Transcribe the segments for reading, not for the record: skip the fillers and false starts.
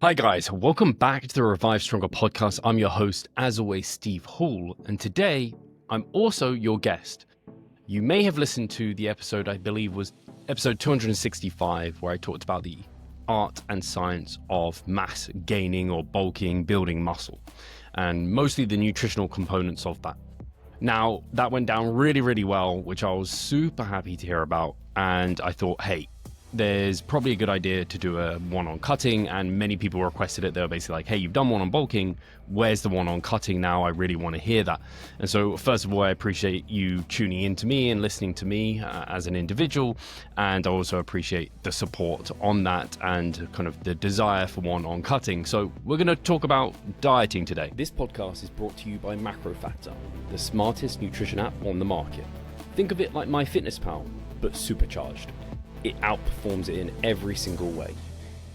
Hi guys, welcome back to the Revive Stronger podcast. I'm your host, as always, Steve Hall, and today I'm also your guest. You may have listened to the episode, I believe was episode 265, where I talked about the art and science of mass gaining or bulking, building muscle, and mostly the nutritional components of that. Now, that went down really well, which I was super happy to hear about, and I thought, hey, there's probably a good idea to do a one on cutting, and many people requested it. They were basically like, hey, you've done one on bulking, where's the one on cutting now? I really want to hear that. And so first of all, I appreciate you tuning in to me and listening to me as an individual, and I also appreciate the support on that and kind of the desire for one on cutting. So we're going to talk about dieting today. This podcast is brought to you by Macrofactor, the smartest nutrition app on the market. Think of it like MyFitnessPal, but supercharged. It outperforms it in every single way.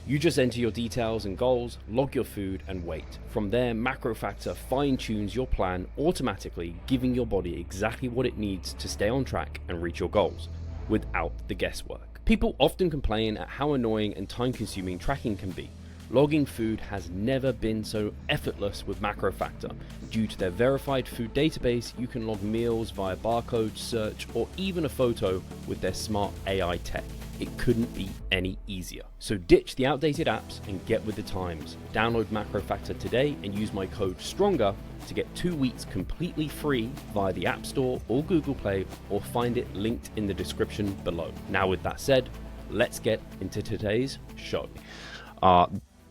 You just enter your details and goals, log your food, and wait. From there, Macrofactor fine-tunes your plan automatically, giving your body exactly what it needs to stay on track and reach your goals, without the guesswork. People often complain at how annoying and time-consuming tracking can be. Logging food has never been so effortless with Macrofactor. Due to their verified food database, you can log meals via barcode, search, or even a photo with their smart AI tech. It couldn't be any easier. So ditch the outdated apps and get with the times. Download Macrofactor today and use my code STRONGER to get 2 weeks completely free via the App Store or Google Play, or find it linked in the description below. Now with that said, let's get into today's show.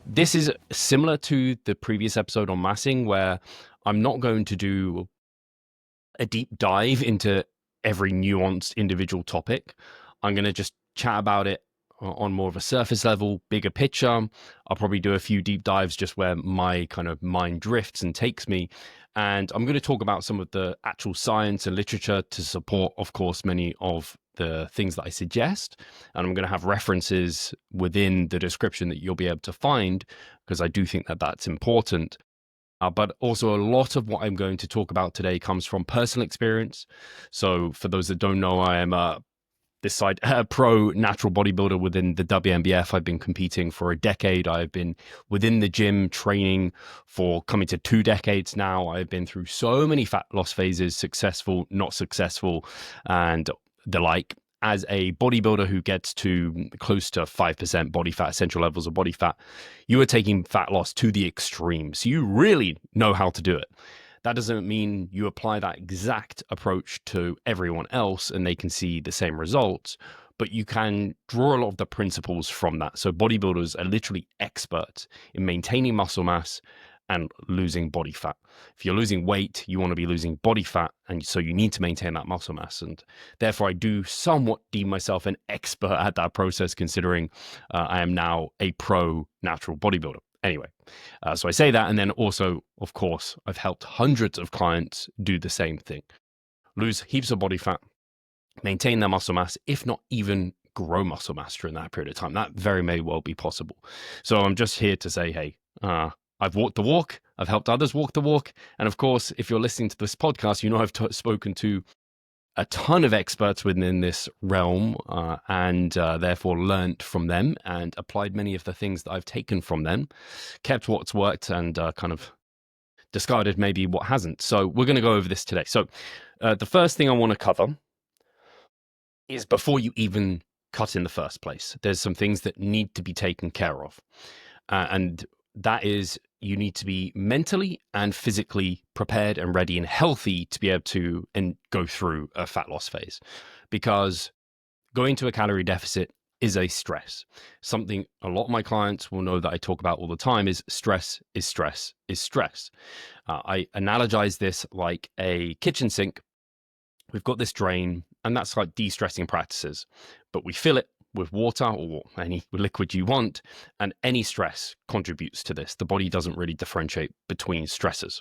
This is similar to the previous episode on massing, where I'm not going to do a deep dive into every nuanced individual topic. I'm going to just chat about it on more of a surface level, bigger picture. I'll probably do a few deep dives just where my kind of mind drifts and takes me. And I'm going to talk about some of the actual science and literature to support, of course, many of the things that I suggest. And I'm going to have references within the description that you'll be able to find, because I do think that that's important. But also a lot of what I'm going to talk about today comes from personal experience. So for those that don't know, I am a pro natural bodybuilder within the WNBF. I've been competing for a decade. I've been within the gym training for coming to 2 decades now. I've been through so many fat loss phases, successful, not successful, and the like. As a bodybuilder who gets to close to 5% body fat, essential levels of body fat, you are taking fat loss to the extreme. So you really know how to do it. That doesn't mean you apply that exact approach to everyone else and they can see the same results, but you can draw a lot of the principles from that. So bodybuilders are literally experts in maintaining muscle mass and losing body fat. If you're losing weight, you want to be losing body fat, and so you need to maintain that muscle mass. And therefore, I do somewhat deem myself an expert at that process, considering I am now a pro natural bodybuilder. Anyway, so I say that, and then also, of course, I've helped hundreds of clients do the same thing. Lose heaps of body fat, maintain their muscle mass, if not even grow muscle mass during that period of time. That very may well be possible. So I'm just here to say, hey, I've walked the walk, I've helped others walk the walk. And of course, if you're listening to this podcast, you know I've spoken to a ton of experts within this realm and therefore learned from them and applied many of the things that I've taken from them, kept what's worked and kind of discarded maybe what hasn't. So we're going to go over this today. So the first thing I want to cover is before you even cut in the first place, there's some things that need to be taken care of. And that is, you need to be mentally and physically prepared and ready and healthy to be able to go through a fat loss phase, because going to a calorie deficit is a stress. Something a lot of my clients will know that I talk about all the time is stress is stress is stress. I analogize this like a kitchen sink. We've got this drain, and that's like de-stressing practices, but we fill it with water or any liquid you want, and any stress contributes to this. The body doesn't really differentiate between stressors.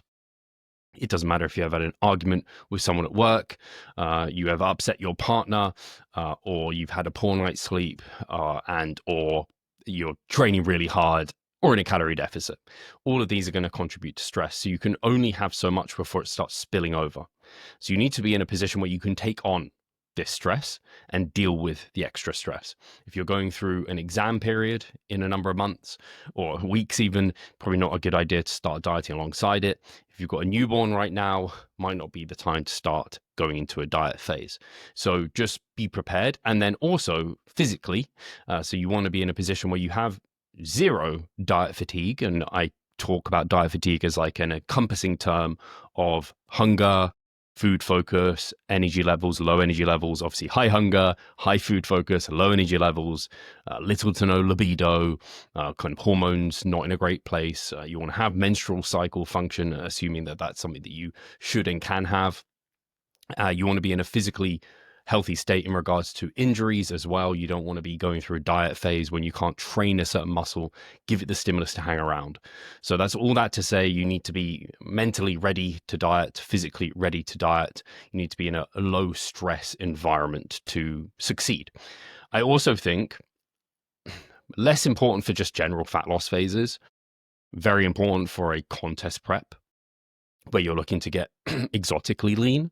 It doesn't matter if you have had an argument with someone at work, you have upset your partner, or you've had a poor night's sleep, or you're training really hard, or in a calorie deficit. All of these are going to contribute to stress. So you can only have so much before it starts spilling over. So you need to be in a position where you can take on this stress and deal with the extra stress. If you're going through an exam period in a number of months or weeks even, probably not a good idea to start dieting alongside it. If you've got a newborn right now, might not be the time to start going into a diet phase. So just be prepared. And then also physically, so you want to be in a position where you have zero diet fatigue. And I talk about diet fatigue as like an encompassing term of hunger, food focus, energy levels, low energy levels, obviously high hunger, high food focus, low energy levels, little to no libido, kind of hormones not in a great place. You want to have menstrual cycle function, assuming that that's something that you should and can have. You want to be in a physically healthy state in regards to injuries as well. You don't want to be going through a diet phase when you can't train a certain muscle, give it the stimulus to hang around. So that's all that to say you need to be mentally ready to diet, physically ready to diet. You need to be in a low stress environment to succeed. I also think less important for just general fat loss phases, very important for a contest prep where you're looking to get exotically lean.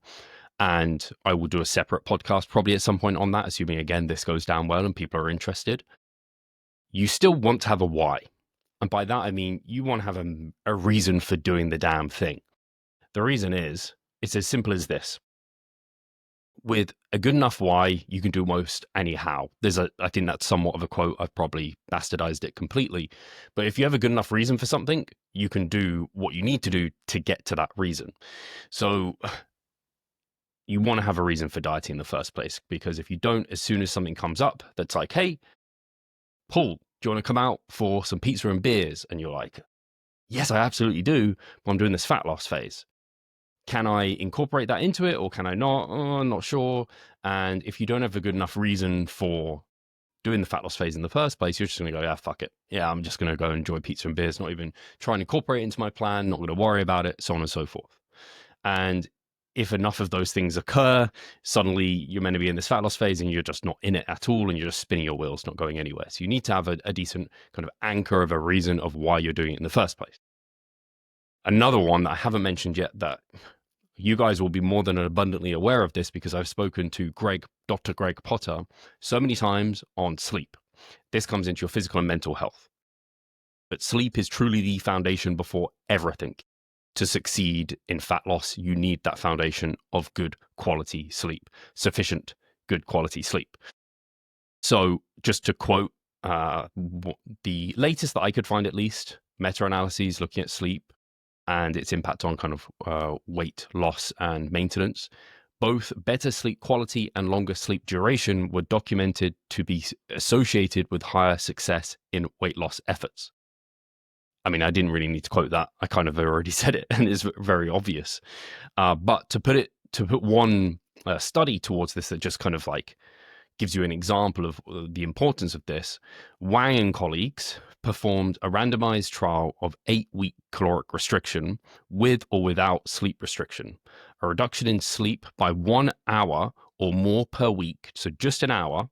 And I will do a separate podcast probably at some point on that, assuming, again, this goes down well and people are interested. You still want to have a why. And by that, I mean, you want to have a reason for doing the damn thing. The reason is, it's as simple as this. With a good enough why, you can do most anyhow. I think that's somewhat of a quote. I've probably bastardized it completely. But if you have a good enough reason for something, you can do what you need to do to get to that reason. So you want to have a reason for dieting in the first place, because if you don't, as soon as something comes up that's like, hey, Paul, do you want to come out for some pizza and beers? And you're like, yes, I absolutely do, but I'm doing this fat loss phase. Can I incorporate that into it or can I not? Oh, I'm not sure. And if you don't have a good enough reason for doing the fat loss phase in the first place, you're just going to go, yeah, fuck it. Yeah, I'm just going to go enjoy pizza and beers, not even try and incorporate it into my plan, not going to worry about it, so on and so forth. And if enough of those things occur, suddenly you're meant to be in this fat loss phase and you're just not in it at all and you're just spinning your wheels, not going anywhere. So you need to have a decent kind of anchor of a reason of why you're doing it in the first place. Another one that I haven't mentioned yet that you guys will be more than abundantly aware of this because I've spoken to Dr. Greg Potter so many times on sleep. This comes into your physical and mental health. But sleep is truly the foundation before everything. To succeed in fat loss, you need that foundation of good quality sleep, sufficient good quality sleep. So just to quote the latest that I could find, at least, meta-analyses looking at sleep and its impact on kind of weight loss and maintenance, both better sleep quality and longer sleep duration were documented to be associated with higher success in weight loss efforts. I mean, I didn't really need to quote that. I kind of already said it, and it's very obvious. But to put one study towards this that just kind of like gives you an example of the importance of this, Wang and colleagues performed a randomized trial of 8-week caloric restriction with or without sleep restriction. A reduction in sleep by 1 hour or more per week, so just an hour,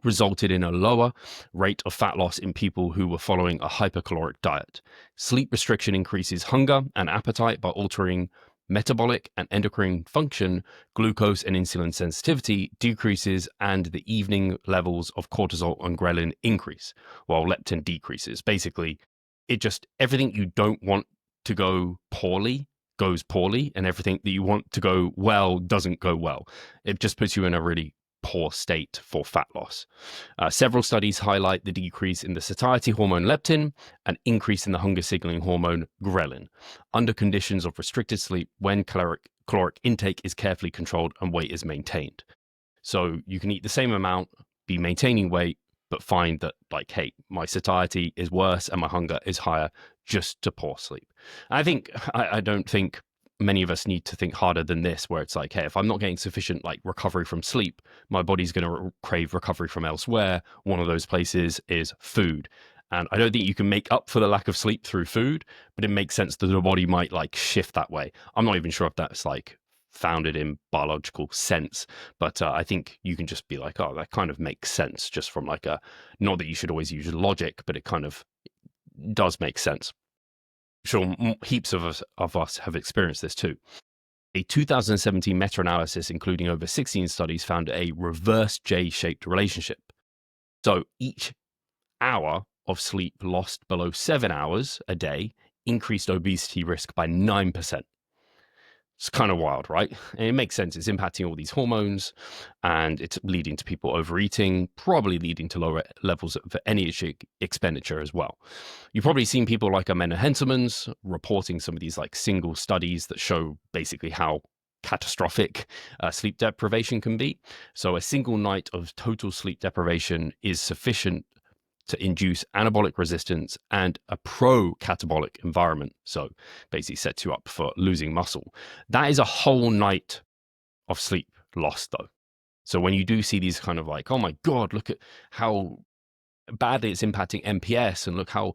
resulted in a lower rate of fat loss in people who were following a hypercaloric diet. Sleep restriction increases hunger and appetite by altering metabolic and endocrine function, glucose and insulin sensitivity decreases, and the evening levels of cortisol and ghrelin increase, while leptin decreases. Basically, everything you don't want to go poorly goes poorly, and everything that you want to go well doesn't go well. It just puts you in a really poor state for fat loss. Several studies highlight the decrease in the satiety hormone leptin and increase in the hunger signaling hormone ghrelin under conditions of restricted sleep when caloric intake is carefully controlled and weight is maintained. So you can eat the same amount, be maintaining weight, but find that, like, hey, my satiety is worse and my hunger is higher just to poor sleep. I don't think many of us need to think harder than this, where it's like, hey, if I'm not getting sufficient like recovery from sleep, my body's going to crave recovery from elsewhere. One of those places is food. And I don't think you can make up for the lack of sleep through food, but it makes sense that the body might like shift that way. I'm not even sure if that's like founded in biological sense, but I think you can just be like, oh, that kind of makes sense just from like not that you should always use logic, but it kind of does make sense. Sure, heaps of us have experienced this too. A 2017 meta-analysis, including over 16 studies, found a reverse J-shaped relationship. So each hour of sleep lost below 7 hours a day increased obesity risk by 9%. It's kind of wild, right? And it makes sense. It's impacting all these hormones and it's leading to people overeating, probably leading to lower levels of energy expenditure as well. You've probably seen people like Amanda Henselmans reporting some of these like single studies that show basically how catastrophic sleep deprivation can be. So a single night of total sleep deprivation is sufficient to induce anabolic resistance and a pro-catabolic environment. So basically sets you up for losing muscle. That is a whole night of sleep lost though. So when you do see these kind of like, oh my God, look at how badly it's impacting MPS and look how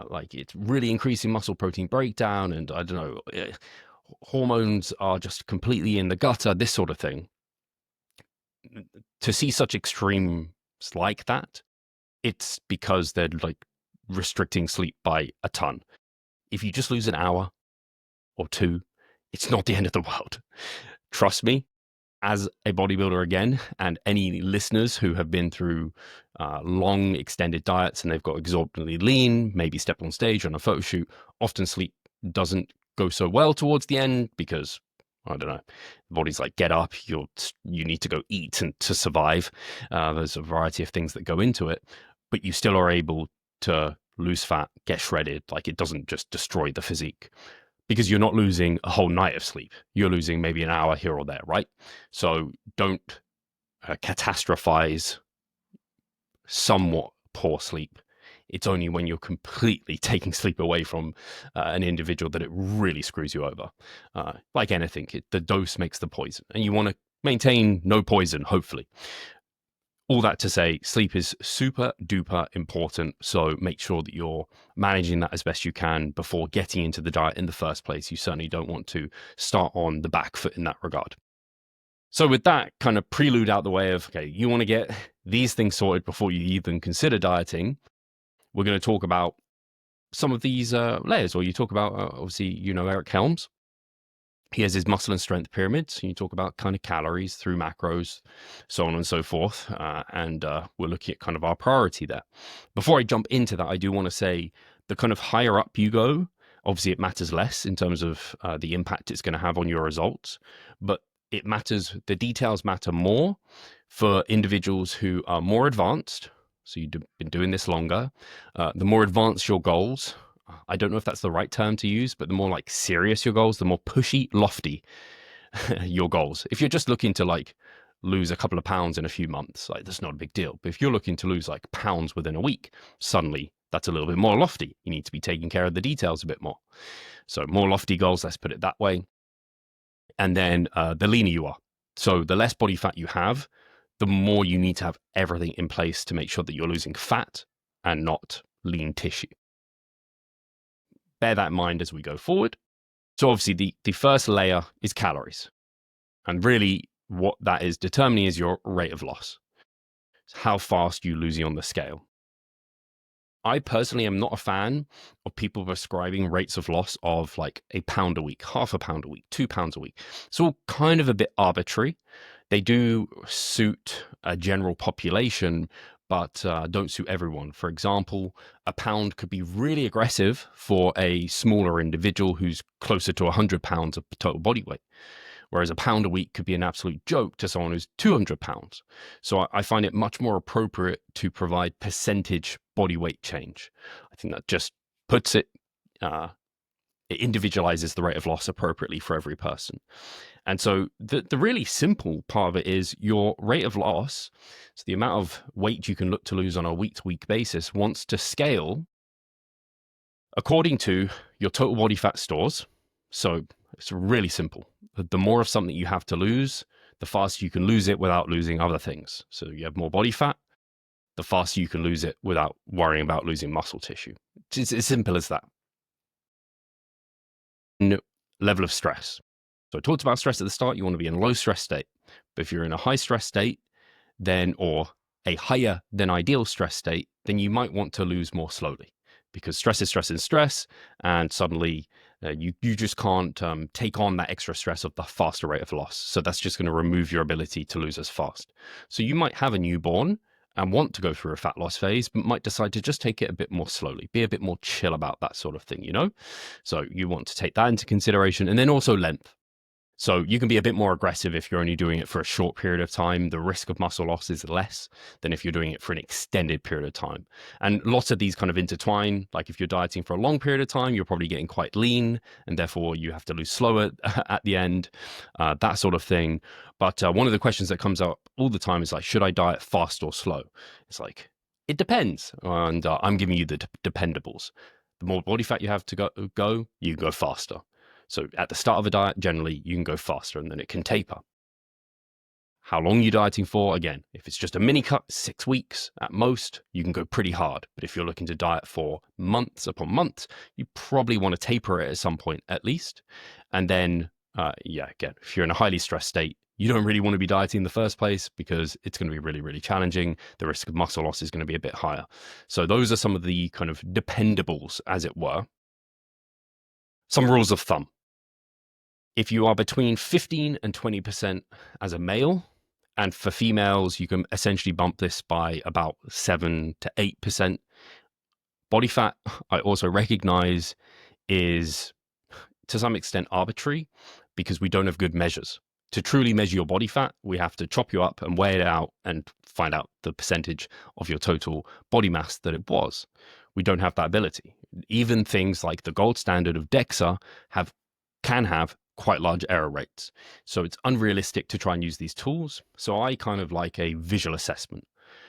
like it's really increasing muscle protein breakdown and I don't know, hormones are just completely in the gutter, this sort of thing. To see such extremes like that, it's because they're like restricting sleep by a ton. If you just lose an hour or two, it's not the end of the world. Trust me, as a bodybuilder again, and any listeners who have been through long extended diets and they've got exorbitantly lean, maybe step on stage on a photo shoot, often sleep doesn't go so well towards the end because I don't know, the body's like, get up, you need to go eat and to survive. There's a variety of things that go into it, but you still are able to lose fat, get shredded. Like it doesn't just destroy the physique because you're not losing a whole night of sleep. You're losing maybe an hour here or there, right? So don't catastrophize somewhat poor sleep. It's only when you're completely taking sleep away from an individual that it really screws you over. Like anything, the dose makes the poison, and you want to maintain no poison, hopefully. All that to say, sleep is super duper important. So make sure that you're managing that as best you can before getting into the diet in the first place. You certainly don't want to start on the back foot in that regard. So with that kind of prelude out the way of, okay, you want to get these things sorted before you even consider dieting. We're going to talk about some of these layers, or you talk about, obviously, you know, Eric Helms. He has his muscle and strength pyramid. So you talk about kind of calories through macros, so on and so forth. And we're looking at kind of our priority there. Before I jump into that, I do want to say the kind of higher up you go, obviously it matters less in terms of the impact it's going to have on your results, but it matters, the details matter more for individuals who are more advanced. So you've been doing this longer. The more advanced your goals, I don't know if that's the right term to use, but the more like serious your goals, the more pushy, lofty your goals. If you're just looking to like lose a couple of pounds in a few months, like that's not a big deal. But if you're looking to lose like pounds within a week, suddenly that's a little bit more lofty. You need to be taking care of the details a bit more. So more lofty goals, let's put it that way. And then the leaner you are. So the less body fat you have, the more you need to have everything in place to make sure that you're losing fat and not lean tissue. Bear that in mind as we go forward. So obviously the first layer is calories. And really what that is determining is your rate of loss. How fast you're losing on the scale. I personally am not a fan of people prescribing rates of loss of like a pound a week, half a pound a week, 2 pounds a week. It's all kind of a bit arbitrary. They do suit a general population, but don't suit everyone. For example, a pound could be really aggressive for a smaller individual who's closer to 100 pounds of total body weight. Whereas a pound a week could be an absolute joke to someone who's 200 pounds. So I find it much more appropriate to provide percentage body weight change. I think that just puts it, it individualizes the rate of loss appropriately for every person. And so the really simple part of it is your rate of loss, so the amount of weight you can look to lose on a week-to-week basis, wants to scale according to your total body fat stores. So it's really simple. The more of something you have to lose, the faster you can lose it without losing other things. So you have more body fat, the faster you can lose it without worrying about losing muscle tissue. It's as simple as that. Level of stress. So I talked about stress at the start. You want to be in a low stress state. But if you're in a high stress state, then, or a higher than ideal stress state, then you might want to lose more slowly because stress is stress is stress. And suddenly You just can't take on that extra stress of the faster rate of loss. So that's just going to remove your ability to lose as fast. So you might have a newborn and want to go through a fat loss phase, but might decide to just take it a bit more slowly, be a bit more chill about that sort of thing, you know? So you want to take that into consideration, and then also length. So you can be a bit more aggressive if you're only doing it for a short period of time. The risk of muscle loss is less than if you're doing it for an extended period of time. And lots of these kind of intertwine. Like if you're dieting for a long period of time, you're probably getting quite lean, and therefore you have to lose slower at the end, that sort of thing. But one of the questions that comes up all the time is like, should I diet fast or slow? It's like, it depends. And I'm giving you the dependables. The more body fat you have to go, you can go faster. So at the start of a diet, generally, you can go faster and then it can taper. How long you're dieting for, again, if it's just a mini cut, 6 weeks at most, you can go pretty hard. But if you're looking to diet for months upon months, you probably want to taper it at some point at least. And then, again, if you're in a highly stressed state, you don't really want to be dieting in the first place because it's going to be really, really challenging. The risk of muscle loss is going to be a bit higher. So those are some of the kind of dependables, as it were. Some rules of thumb. If you are between 15 and 20% as a male, and for females, you can essentially bump this by about 7 to 8%. Body fat, I also recognize, is to some extent arbitrary because we don't have good measures. To truly measure your body fat, we have to chop you up and weigh it out and find out the percentage of your total body mass that it was. We don't have that ability. Even things like the gold standard of DEXA can have quite large error rates. So it's unrealistic to try and use these tools. So I kind of like a visual assessment.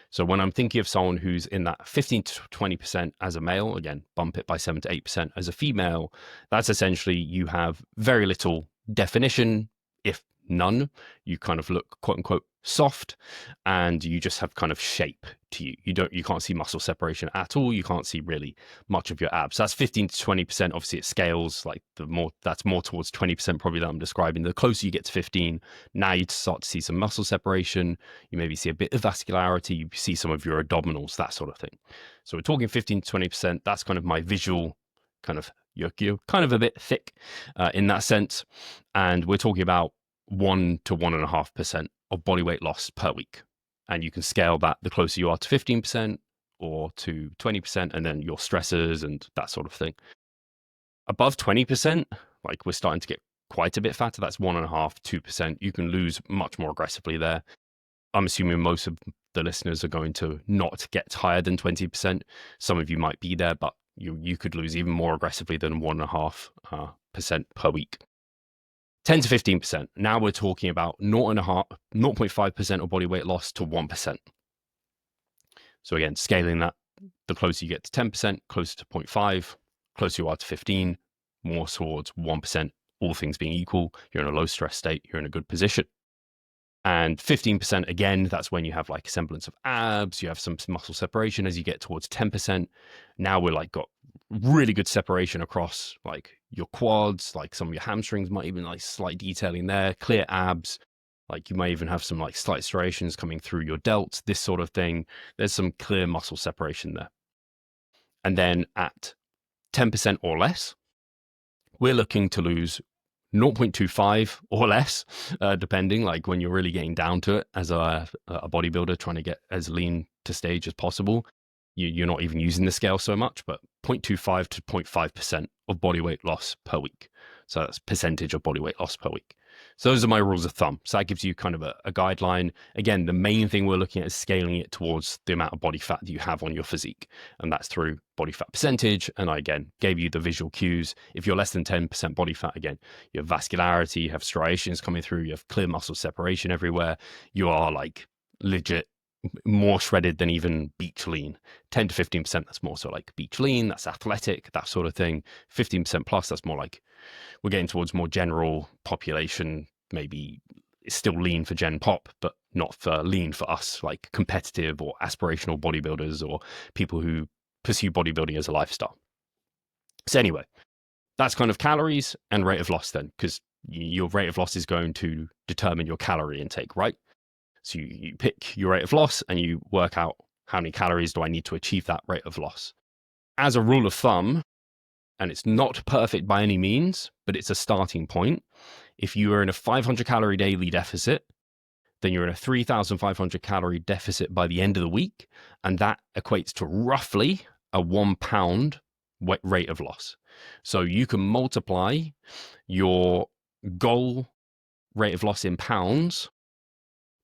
So when I'm thinking of someone who's in that 15 to 20% as a male, again, bump it by 7 to 8% as a female, that's essentially you have very little definition, if none. You kind of look quote unquote soft, and you just have kind of shape to you. You can't see muscle separation at all. You can't see really much of your abs. So that's 15 to 20%. Obviously it scales, like that's more towards 20% probably that I'm describing. The closer you get to 15, now you start to see some muscle separation. You maybe see a bit of vascularity. You see some of your abdominals, that sort of thing. So we're talking 15 to 20%. That's kind of my visual kind of, you're kind of a bit thick in that sense. And we're talking about 1 to 1.5% of body weight loss per week. And you can scale that the closer you are to 15% or to 20%, and then your stressors and that sort of thing. Above 20%, like we're starting to get quite a bit fatter. That's 1.5%, 2%. You can lose much more aggressively there. I'm assuming most of the listeners are going to not get higher than 20%. Some of you might be there, but you could lose even more aggressively than 1.5% per week. 10 to 15%. Now we're talking about 0.5% of body weight loss to 1%. So again, scaling that, the closer you get to 10%, closer to 0.5, closer you are to 15, more towards 1%, all things being equal, you're in a low stress state, you're in a good position. And 15%, again, that's when you have like a semblance of abs, you have some muscle separation. As you get towards 10%, now we're like got really good separation across like your quads, like some of your hamstrings might even like slight detailing there, clear abs. Like you may even have some like slight striations coming through your delts, this sort of thing. There's some clear muscle separation there. And then at 10% or less, we're looking to lose 0.25 or less, depending, like when you're really getting down to it as a bodybuilder trying to get as lean to stage as possible. You're not even using the scale so much, but 0.25 to 0.5% of body weight loss per week. So that's percentage of body weight loss per week. So those are my rules of thumb. So that gives you kind of a guideline. Again, the main thing we're looking at is scaling it towards the amount of body fat that you have on your physique. And that's through body fat percentage. And I, again, gave you the visual cues. If you're less than 10% body fat, again, you have vascularity, you have striations coming through, you have clear muscle separation everywhere. You are like legit more shredded than even beach lean. 10 to 15%, that's more so like beach lean, that's athletic, that sort of thing. 15% plus, that's more like we're getting towards more general population, maybe it's still lean for Gen Pop, but not for lean for us, like competitive or aspirational bodybuilders or people who pursue bodybuilding as a lifestyle. So anyway, that's kind of calories and rate of loss then, because your rate of loss is going to determine your calorie intake, right? So you pick your rate of loss and you work out how many calories do I need to achieve that rate of loss. As a rule of thumb, and it's not perfect by any means, but it's a starting point. If you are in a 500 calorie daily deficit, then you're in a 3,500 calorie deficit by the end of the week. And that equates to roughly a 1 pound rate of loss. So you can multiply your goal rate of loss in pounds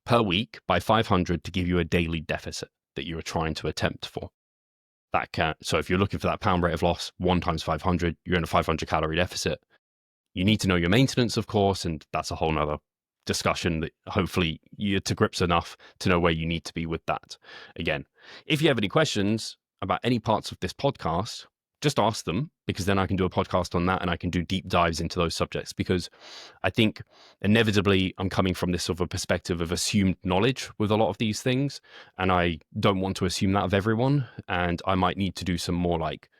per week by 500 to give you a daily deficit that you are trying to attempt for. So if you're looking for that pound rate of loss, 1 times 500, you're in a 500 calorie deficit. You need to know your maintenance, of course, and that's a whole nother discussion that hopefully you're to grips enough to know where you need to be with that. Again, if you have any questions about any parts of this podcast, just ask them, because then I can do a podcast on that and I can do deep dives into those subjects, because I think inevitably I'm coming from this sort of a perspective of assumed knowledge with a lot of these things, and I don't want to assume that of everyone, and I might need to do some more like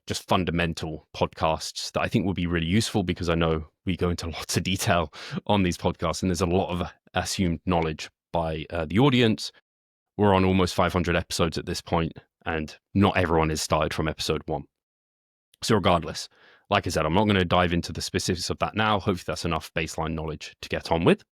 just fundamental podcasts that I think will be really useful, because I know we go into lots of detail on these podcasts and there's a lot of assumed knowledge by the audience. We're on almost 500 episodes at this point, and not everyone has started from episode 1. So regardless, like I said, I'm not going to dive into the specifics of that now. Hopefully that's enough baseline knowledge to get on with.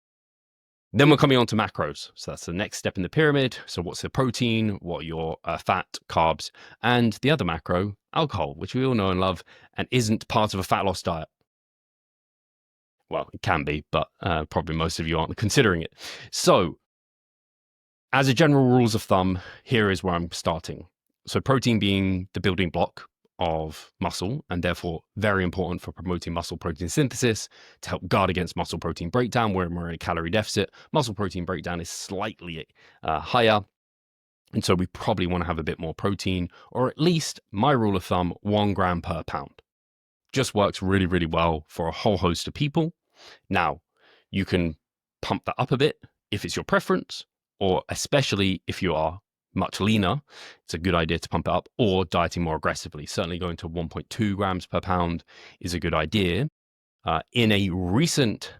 Then we're coming on to macros. So that's the next step in the pyramid. So what's the protein, what are your fat, carbs, and the other macro, alcohol, which we all know and love and isn't part of a fat loss diet. Well, it can be, but probably most of you aren't considering it. So as a general rules of thumb, here is where I'm starting. So protein being the building block of muscle, and therefore very important for promoting muscle protein synthesis to help guard against muscle protein breakdown. When we're in a calorie deficit, muscle protein breakdown is slightly higher. And so we probably want to have a bit more protein, or at least my rule of thumb, 1 gram per pound. Just works really, really well for a whole host of people. Now, you can pump that up a bit if it's your preference, or especially if you are much leaner, it's a good idea to pump it up, or dieting more aggressively. Certainly going to 1.2 grams per pound is a good idea. In a recent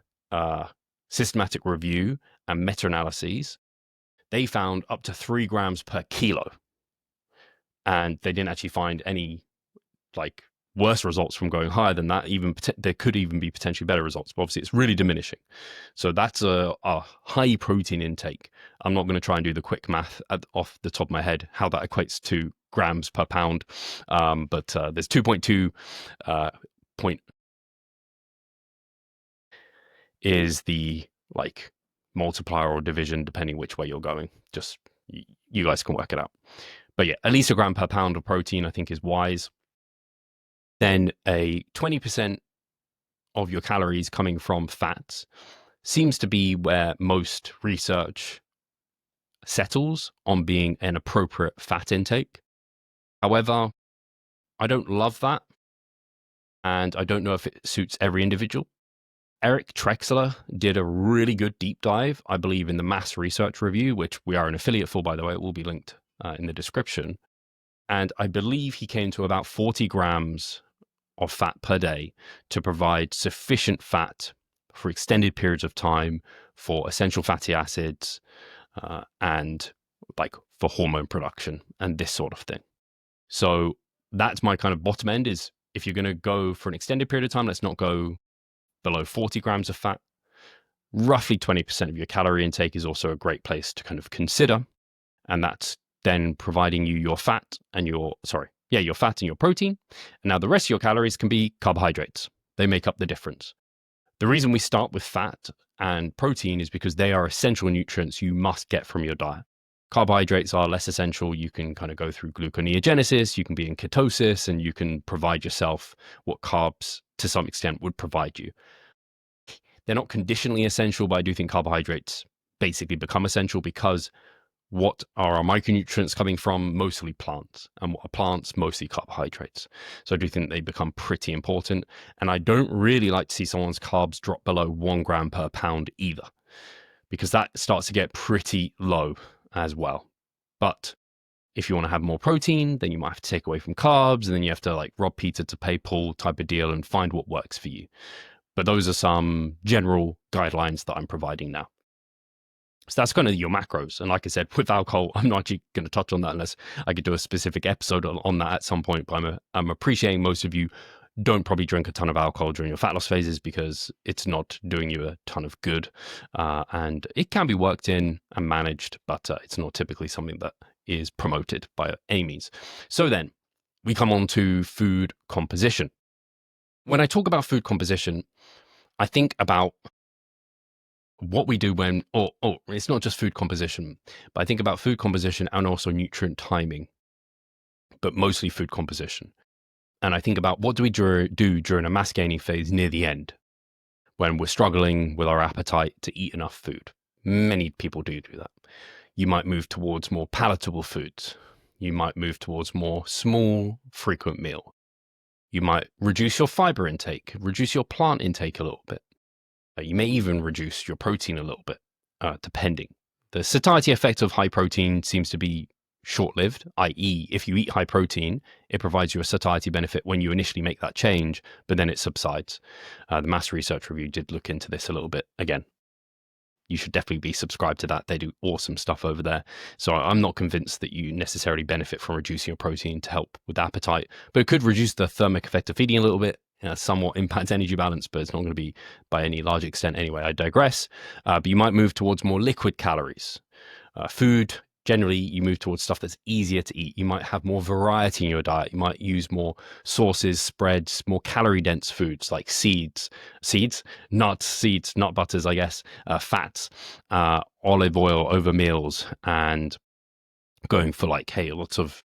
systematic review and meta-analyses, they found up to 3 grams per kilo. And they didn't actually find any like worse results from going higher than that. Even there could even be potentially better results, but obviously it's really diminishing. So that's a high protein intake. I'm not going to try and do the quick math off the top of my head how that equates to grams per pound, but there's 2.2 point is the like multiplier or division depending which way you're going. Just you guys can work it out. But yeah, at least a gram per pound of protein I think is wise. Then a 20% of your calories coming from fats seems to be where most research settles on being an appropriate fat intake. However, I don't love that, and I don't know if it suits every individual. Eric Trexler did a really good deep dive, I believe, in the Mass Research Review, which we are an affiliate for, by the way. It will be linked in the description. And I believe he came to about 40 grams of fat per day to provide sufficient fat for extended periods of time for essential fatty acids and like for hormone production and this sort of thing. So that's my kind of bottom end, is if you're going to go for an extended period of time, let's not go below 40 grams of fat. Roughly 20% of your calorie intake is also a great place to kind of consider. And that's then providing you your fat and your fat and your protein. And now the rest of your calories can be carbohydrates. They make up the difference. The reason we start with fat and protein is because they are essential nutrients you must get from your diet. Carbohydrates are less essential. You can kind of go through gluconeogenesis, you can be in ketosis, and you can provide yourself what carbs to some extent would provide you. They're not conditionally essential, but I do think carbohydrates basically become essential because what are our micronutrients coming from? Mostly plants. And what are plants? Mostly carbohydrates. So I do think they become pretty important. And I don't really like to see someone's carbs drop below 1 gram per pound either, because that starts to get pretty low as well. But if you want to have more protein, then you might have to take away from carbs, and then you have to like rob Peter to pay Paul type of deal and find what works for you. But those are some general guidelines that I'm providing now. So that's kind of your macros. And like I said, with alcohol, I'm not actually going to touch on that unless I could do a specific episode on that at some point. But I'm appreciating most of you don't probably drink a ton of alcohol during your fat loss phases because it's not doing you a ton of good. And it can be worked in and managed, but it's not typically something that is promoted by any means. So then we come on to food composition. When I talk about food composition, I think about what we do when, or it's not just food composition, but I think about food composition and also nutrient timing, but mostly food composition. And I think about what do we do during a mass gaining phase near the end when we're struggling with our appetite to eat enough food. Many people do that. You might move towards more palatable foods. You might move towards more small, frequent meal. You might reduce your fiber intake, reduce your plant intake a little bit. You may even reduce your protein a little bit, depending. The satiety effect of high protein seems to be short-lived, i.e. if you eat high protein, it provides you a satiety benefit when you initially make that change, but then it subsides. The Mass Research Review did look into this a little bit. Again, you should definitely be subscribed to that. They do awesome stuff over there. So I'm not convinced that you necessarily benefit from reducing your protein to help with appetite, but it could reduce the thermic effect of feeding a little bit, somewhat impact energy balance, but it's not going to be by any large extent anyway. I digress. But you might move towards more liquid calories. Food, generally, you move towards stuff that's easier to eat. You might have more variety in your diet. You might use more sauces, spreads, more calorie-dense foods like nuts, nut butters, I guess, fats, olive oil over meals, and going for lots of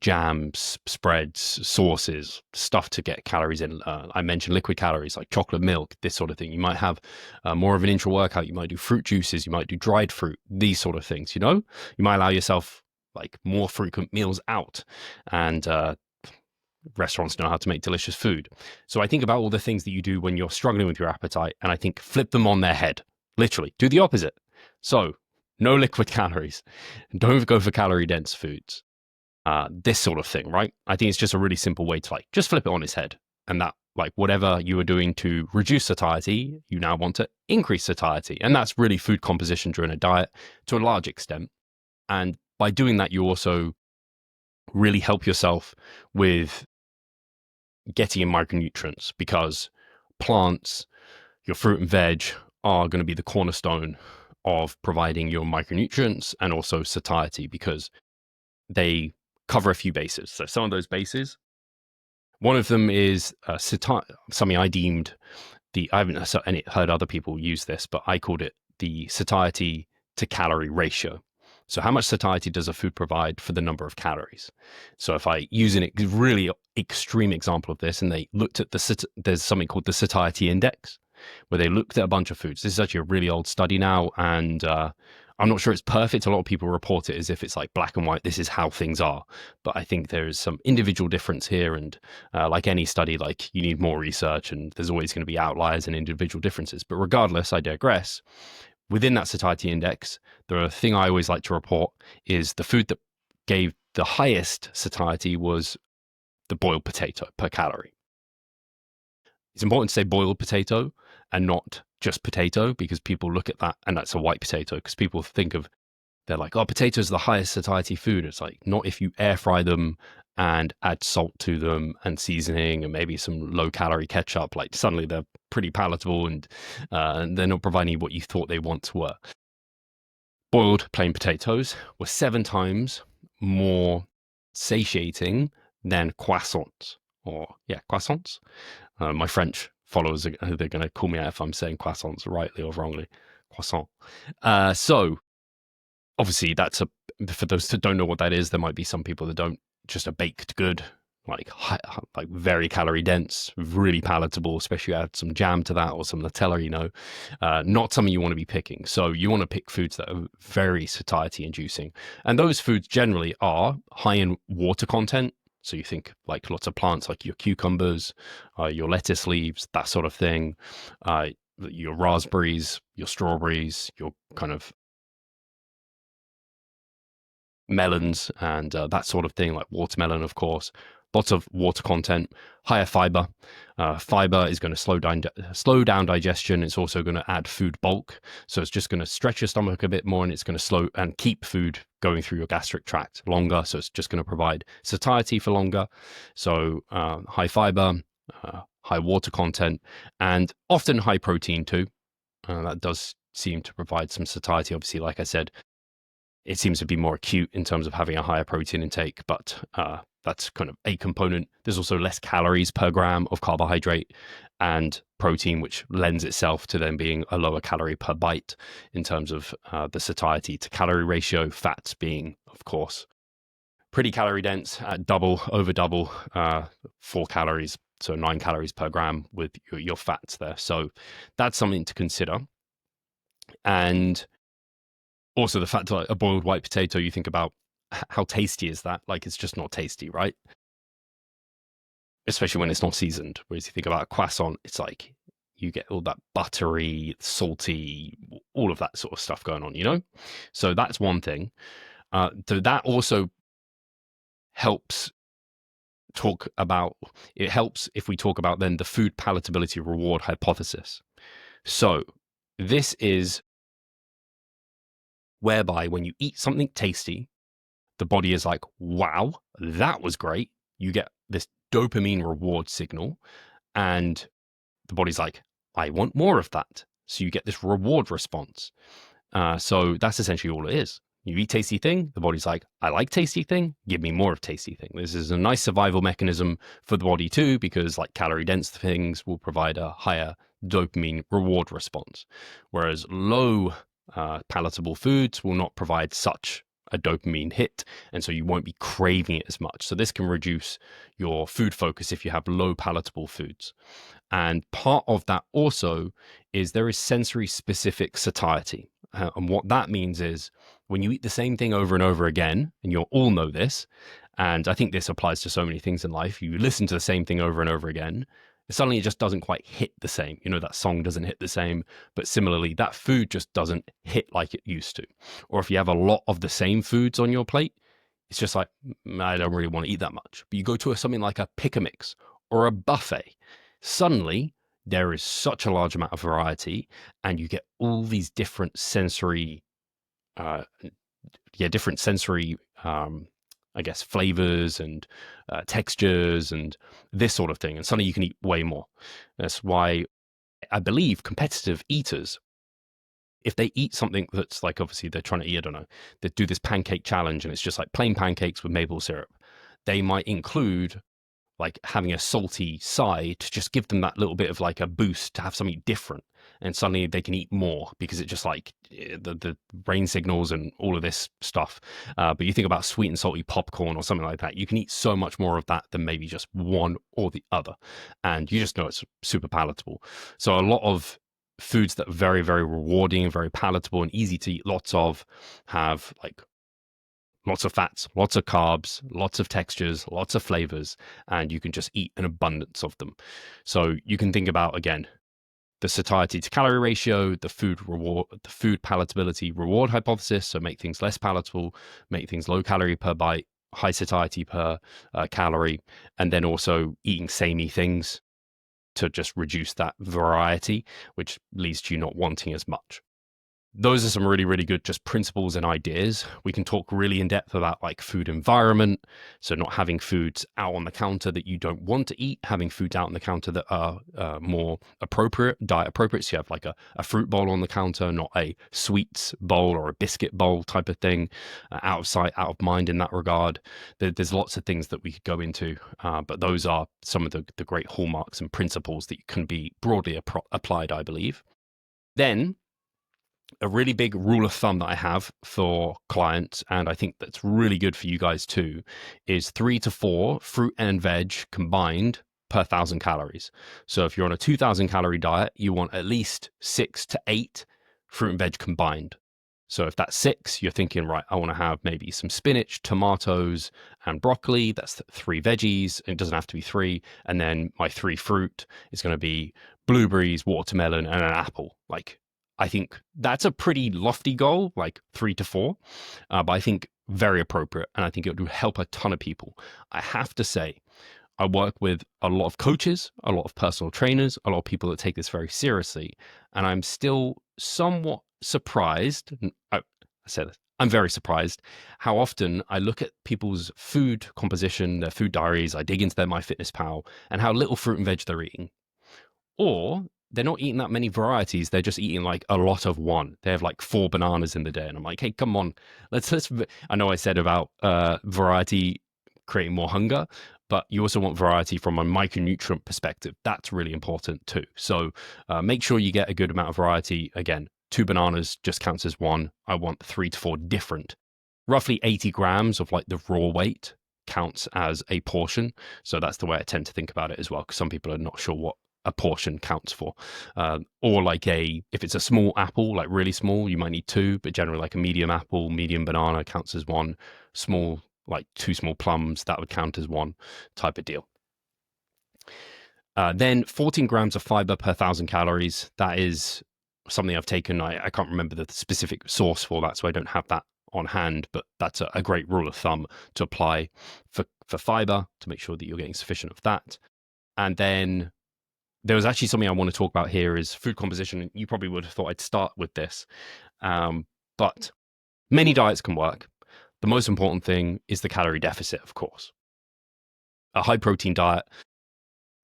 jams, spreads, sauces, stuff to get calories in. I mentioned liquid calories like chocolate milk, this sort of thing. You might have more of an intra-workout. You might do fruit juices. You might do dried fruit, these sort of things, You might allow yourself more frequent meals out, and restaurants know how to make delicious food. So I think about all the things that you do when you're struggling with your appetite, and I think flip them on their head. Literally, do the opposite. So no liquid calories. Don't go for calorie-dense foods. This sort of thing, right? I think it's just a really simple way to just flip it on its head. And that whatever you were doing to reduce satiety, you now want to increase satiety. And that's really food composition during a diet to a large extent. And by doing that, you also really help yourself with getting in micronutrients, because plants, your fruit and veg, are going to be the cornerstone of providing your micronutrients and also satiety, because they cover a few bases. So some of those bases, one of them is something I deemed I haven't heard other people use this, but I called it the satiety to calorie ratio. So how much satiety does a food provide for the number of calories? So if I use a really extreme example of this, and they looked at there's something called the satiety index, where they looked at a bunch of foods. This is actually a really old study now, and I'm not sure it's perfect. A lot of people report it as if it's black and white, this is how things are. But I think there is some individual difference here. And like any study, you need more research, and there's always going to be outliers and individual differences. But regardless, I digress. Within that satiety index, the thing I always like to report is the food that gave the highest satiety was the boiled potato per calorie. It's important to say boiled potato and not just potato, because people look at that and that's a white potato, because people think they're like, oh, potatoes are the highest satiety food. It's not if you air fry them and add salt to them and seasoning and maybe some low calorie ketchup, suddenly they're pretty palatable, and they're not providing what you thought they once were. Boiled plain potatoes were 7 times more satiating than croissants. Croissants. My French followers, they're going to call me out if I'm saying croissants rightly or wrongly. Croissant. So obviously for those that don't know what that is, there might be some people that don't. Just a baked good, very calorie dense, really palatable, especially add some jam to that or some Nutella, not something you want to be picking. So you want to pick foods that are very satiety inducing. And those foods generally are high in water content. So you think lots of plants, like your cucumbers, your lettuce leaves, that sort of thing, your raspberries, your strawberries, your kind of melons and that sort of thing, like watermelon, of course. Lots of water content, higher fiber. Fiber is going to slow down digestion. It's also going to add food bulk, so it's just going to stretch your stomach a bit more, and it's going to slow and keep food going through your gastric tract longer. So it's just going to provide satiety for longer. So high fiber, high water content, and often high protein too. That does seem to provide some satiety. Obviously, like I said, it seems to be more acute in terms of having a higher protein intake, but that's kind of a component. There's also less calories per gram of carbohydrate and protein, which lends itself to then being a lower calorie per bite in terms of the satiety to calorie ratio. Fats being, of course, pretty calorie dense at over double 4 calories, so 9 calories per gram with your fats there. So that's something to consider. And also the fact that like, a boiled white potato, you think about how tasty is that? Like, it's just not tasty, right? Especially when it's not seasoned. Whereas you think about a croissant, it's like you get all that buttery, salty, all of that sort of stuff going on, you know? So that's one thing. So that also helps it helps if we talk about then the food palatability reward hypothesis. So this is whereby when you eat something tasty, the body is like, wow, that was great. You get this dopamine reward signal, and the body's like, I want more of that. So you get this reward response. So that's essentially all it is. You eat tasty thing, the body's like, I like tasty thing, give me more of tasty thing. This is a nice survival mechanism for the body too, because like calorie dense things will provide a higher dopamine reward response, whereas low palatable foods will not provide such a dopamine hit, and so you won't be craving it as much. So this can reduce your food focus if you have low palatable foods. And part of that also is there is sensory specific satiety. And what that means is when you eat the same thing over and over again, and you'll all know this, and I think this applies to so many things in life, you listen to the same thing over and over again, suddenly it just doesn't quite hit the same. You know, that song doesn't hit the same, but similarly, that food just doesn't hit like it used to. Or if you have a lot of the same foods on your plate, it's just like, I don't really want to eat that much. But you go to something like a pick a mix or a buffet, suddenly there is such a large amount of variety, and you get all these different sensory, uh, I guess, flavors and textures and this sort of thing. And suddenly you can eat way more. That's why I believe competitive eaters, if they eat something that's like, obviously they're trying to eat, I don't know, they do this pancake challenge and it's just like plain pancakes with maple syrup. They might include like having a salty side to just give them that little bit of like a boost to have something different, and suddenly they can eat more because it just like the brain signals and all of this stuff. But you think about sweet and salty popcorn or something like that, you can eat so much more of that than maybe just one or the other, and you just know it's super palatable. So a lot of foods that are very, very rewarding and very palatable and easy to eat lots of have like lots of fats, lots of carbs, lots of textures, lots of flavors, and you can just eat an abundance of them. So you can think about, again, the satiety to calorie ratio, the food palatability reward hypothesis. So make things less palatable, make things low calorie per bite, high satiety per calorie, and then also eating samey things to just reduce that variety, which leads to you not wanting as much. Those are some really, really good just principles and ideas. We can talk really in depth about like food environment. So not having foods out on the counter that you don't want to eat, having foods out on the counter that are more appropriate, diet appropriate. So you have like a fruit bowl on the counter, not a sweets bowl or a biscuit bowl type of thing. Out of sight, out of mind in that regard. There's lots of things that we could go into, but those are some of the great hallmarks and principles that can be broadly applied, I believe. Then a really big rule of thumb that I have for clients, and I think that's really good for you guys too, is 3 to 4 fruit and veg combined per 1,000 calories. So if you're on a 2,000 calorie diet, you want at least 6 to 8 fruit and veg combined. So if that's 6, you're thinking, right, I want to have maybe some spinach, tomatoes, and broccoli. That's 3 veggies. It doesn't have to be 3. And then my 3 fruit is going to be blueberries, watermelon, and an apple. Like, I think that's a pretty lofty goal, like 3 to 4. But I think very appropriate. And I think it would help a ton of people. I have to say, I work with a lot of coaches, a lot of personal trainers, a lot of people that take this very seriously. And I'm still somewhat surprised. I said this, I'm very surprised how often I look at people's food composition, their food diaries, I dig into their MyFitnessPal, and how little fruit and veg they're eating. Or they're not eating that many varieties. They're just eating like a lot of one. They have like 4 bananas in the day. And I'm like, hey, come on. Let's I know I said about variety creating more hunger, but you also want variety from a micronutrient perspective. That's really important too. So make sure you get a good amount of variety. Again, 2 bananas just counts as one. I want 3 to 4 different. Roughly 80 grams of like the raw weight counts as a portion. So that's the way I tend to think about it as well, because some people are not sure what a portion counts for. Or like if it's a small apple, like really small, you might need 2, but generally like a medium apple, medium banana counts as 1. Small, like 2 small plums, that would count as 1 type of deal. Then 14 grams of fiber per 1,000 calories. That is something I've taken. I can't remember the specific source for that, so I don't have that on hand, but that's a great rule of thumb to apply for fiber, to make sure that you're getting sufficient of that. And then there was actually something I want to talk about here is food composition. You probably would have thought I'd start with this, but many diets can work. The most important thing is the calorie deficit, of course. A high protein diet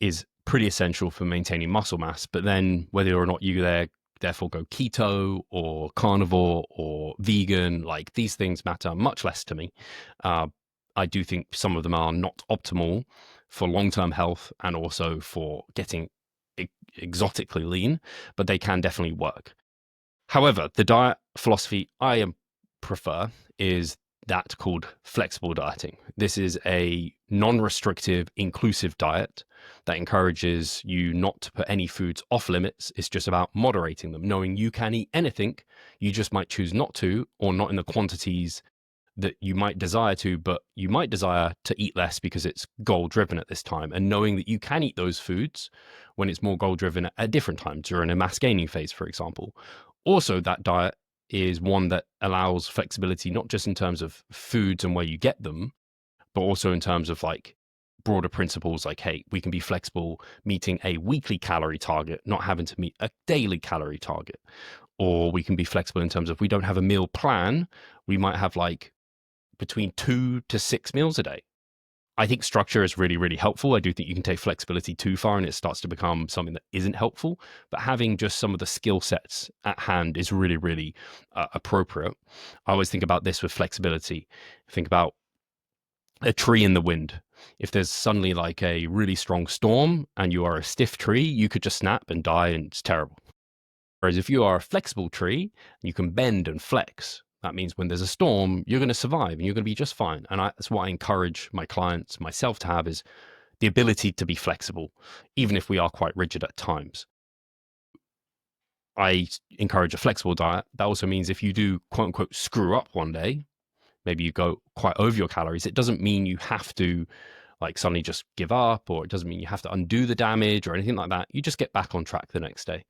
is pretty essential for maintaining muscle mass, but then whether or not you therefore go keto or carnivore or vegan, like these things matter much less to me. I do think some of them are not optimal for long-term health and also for getting exotically lean, but they can definitely work. However, the diet philosophy I prefer is that called flexible dieting. This is a non-restrictive, inclusive diet that encourages you not to put any foods off limits. It's just about moderating them, knowing you can eat anything. You just might choose not to, or not in the quantities that you might desire to, but you might desire to eat less because it's goal driven at this time. And knowing that you can eat those foods when it's more goal driven at different times during a mass gaining phase, for example. Also, that diet is one that allows flexibility, not just in terms of foods and where you get them, but also in terms of like broader principles like, hey, we can be flexible meeting a weekly calorie target, not having to meet a daily calorie target. Or we can be flexible in terms of we don't have a meal plan. We might have like between 2 to 6 meals a day. I think structure is really, really helpful. I do think you can take flexibility too far and it starts to become something that isn't helpful. But having just some of the skill sets at hand is really, really appropriate. I always think about this with flexibility. Think about a tree in the wind. If there's suddenly like a really strong storm and you are a stiff tree, you could just snap and die and it's terrible. Whereas if you are a flexible tree, you can bend and flex. That means when there's a storm, you're going to survive and you're going to be just fine. And that's what I encourage my clients, myself to have, is the ability to be flexible, even if we are quite rigid at times. I encourage a flexible diet. That also means if you do quote unquote screw up one day, maybe you go quite over your calories, it doesn't mean you have to like suddenly just give up, or it doesn't mean you have to undo the damage or anything like that. You just get back on track the next day.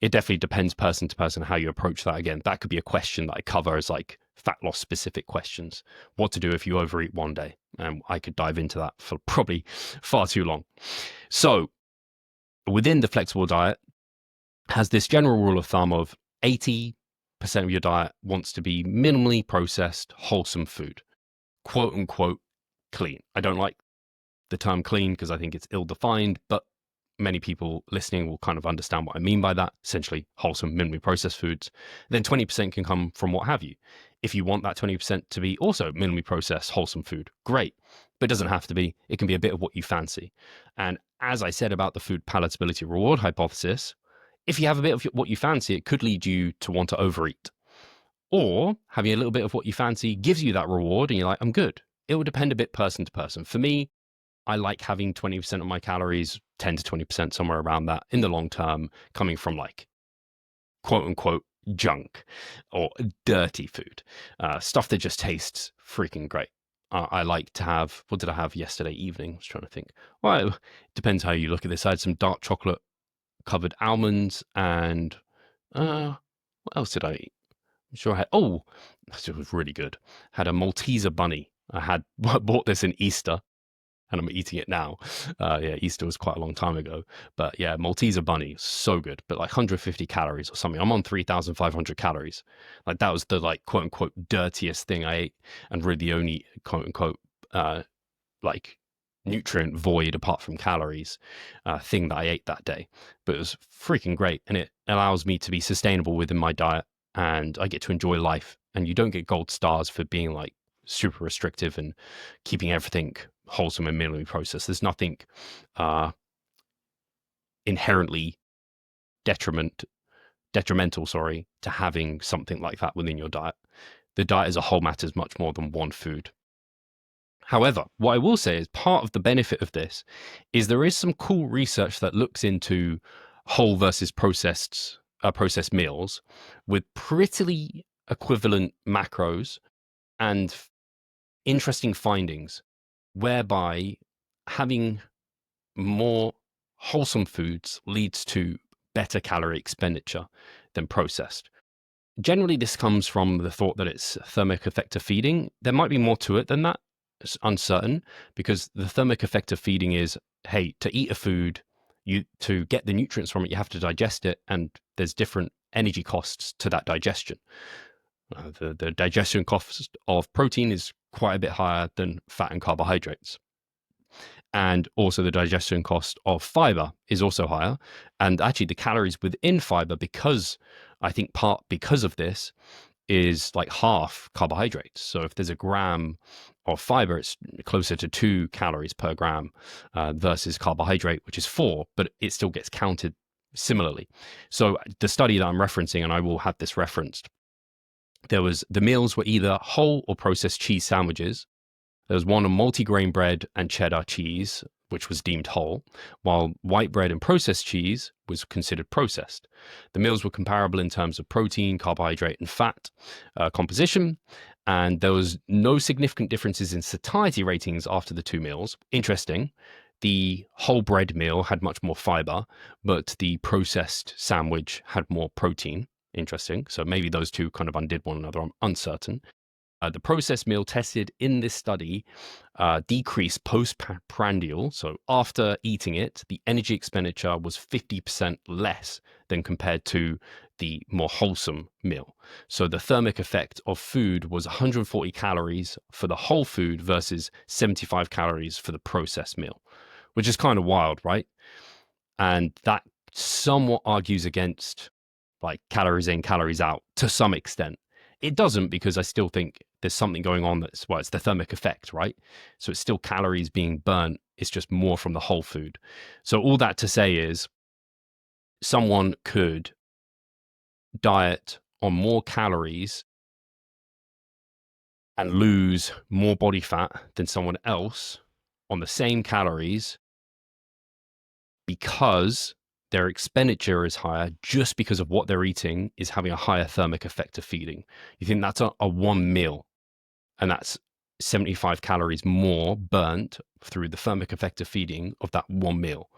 It definitely depends person to person how you approach that. Again, that could be a question that I cover as like fat loss specific questions. What to do if you overeat one day. And I could dive into that for probably far too long. So within the flexible diet has this general rule of thumb of 80% of your diet wants to be minimally processed, wholesome food, quote unquote clean. I don't like the term clean because I think it's ill-defined, but many people listening will kind of understand what I mean by that. Essentially, wholesome, minimally processed foods. Then 20% can come from what have you. If you want that 20% to be also minimally processed, wholesome food, great. But it doesn't have to be. It can be a bit of what you fancy. And as I said about the food palatability reward hypothesis, if you have a bit of what you fancy, it could lead you to want to overeat. Or having a little bit of what you fancy gives you that reward and you're like, I'm good. It will depend a bit person to person. For me, I like having 20% of my calories, 10 to 20%, somewhere around that in the long term, coming from like quote unquote junk or dirty food, stuff that just tastes freaking great. I like to have, what did I have yesterday evening? I was trying to think. Well, it depends how you look at this. I had some dark chocolate covered almonds and what else did I eat? Sure had. Oh, it was really good. Had a Malteser bunny. I had bought this in Easter, and I'm eating it now. Yeah, Easter was quite a long time ago, but yeah, Malteser bunny, so good. But like 150 calories or something. I'm on 3,500 calories. Like that was the like quote unquote dirtiest thing I ate, and really the only quote unquote like nutrient void apart from calories thing that I ate that day. But it was freaking great, and it allows me to be sustainable within my diet, and I get to enjoy life. And you don't get gold stars for being like super restrictive and keeping everything wholesome and minimally processed. There's nothing uh, inherently detrimental, sorry, to having something like that within your diet. The diet as a whole matters much more than one food. However, what I will say is part of the benefit of this is there is some cool research that looks into whole versus processed meals with pretty equivalent macros and interesting findings, whereby having more wholesome foods leads to better calorie expenditure than processed. Generally, this comes from the thought that it's thermic effect of feeding. There might be more to it than that. It's uncertain, because the thermic effect of feeding is, hey, to eat a food, to get the nutrients from it, you have to digest it, and there's different energy costs to that digestion. The digestion cost of protein is quite a bit higher than fat and carbohydrates. And also the digestion cost of fiber is also higher. And actually the calories within fiber, because I think part because of this, is like half carbohydrates. So if there's a gram of fiber, it's closer to 2 calories per gram versus carbohydrate, which is 4, but it still gets counted similarly. So the study that I'm referencing, and I will have this referenced, the meals were either whole or processed cheese sandwiches. There was one on multigrain bread and cheddar cheese, which was deemed whole, while white bread and processed cheese was considered processed. The meals were comparable in terms of protein, carbohydrate, and fat composition, and there was no significant differences in satiety ratings after the two meals. Interesting. The whole bread meal had much more fiber, but the processed sandwich had more protein. Interesting. So maybe those two kind of undid one another. I'm uncertain. The processed meal tested in this study decreased postprandial. So after eating it, the energy expenditure was 50% less than compared to the more wholesome meal. So the thermic effect of food was 140 calories for the whole food versus 75 calories for the processed meal, which is kind of wild, right? And that somewhat argues against like calories in, calories out to some extent. It doesn't, because I still think there's something going on that's, well, it's the thermic effect, right? So it's still calories being burnt. It's just more from the whole food. So all that to say is someone could diet on more calories and lose more body fat than someone else on the same calories because their expenditure is higher, just because of what they're eating is having a higher thermic effect of feeding. You think that's a one meal, and that's 75 calories more burnt through the thermic effect of feeding of that one meal.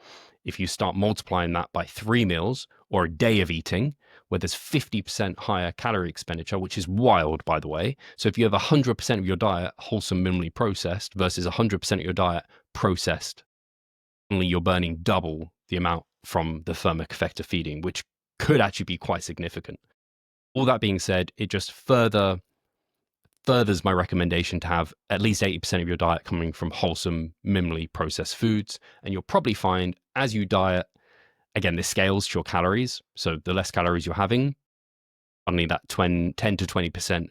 If you start multiplying that by 3 meals or a day of eating, where there's 50% higher calorie expenditure, which is wild, by the way. So if you have 100% of your diet wholesome, minimally processed versus 100% of your diet processed, only you're burning double the amount from the thermic effect of feeding, which could actually be quite significant. All that being said, it just furthers my recommendation to have at least 80% of your diet coming from wholesome, minimally processed foods. And you'll probably find as you diet, again, this scales to your calories. So the less calories you're having, only that 10 to 20%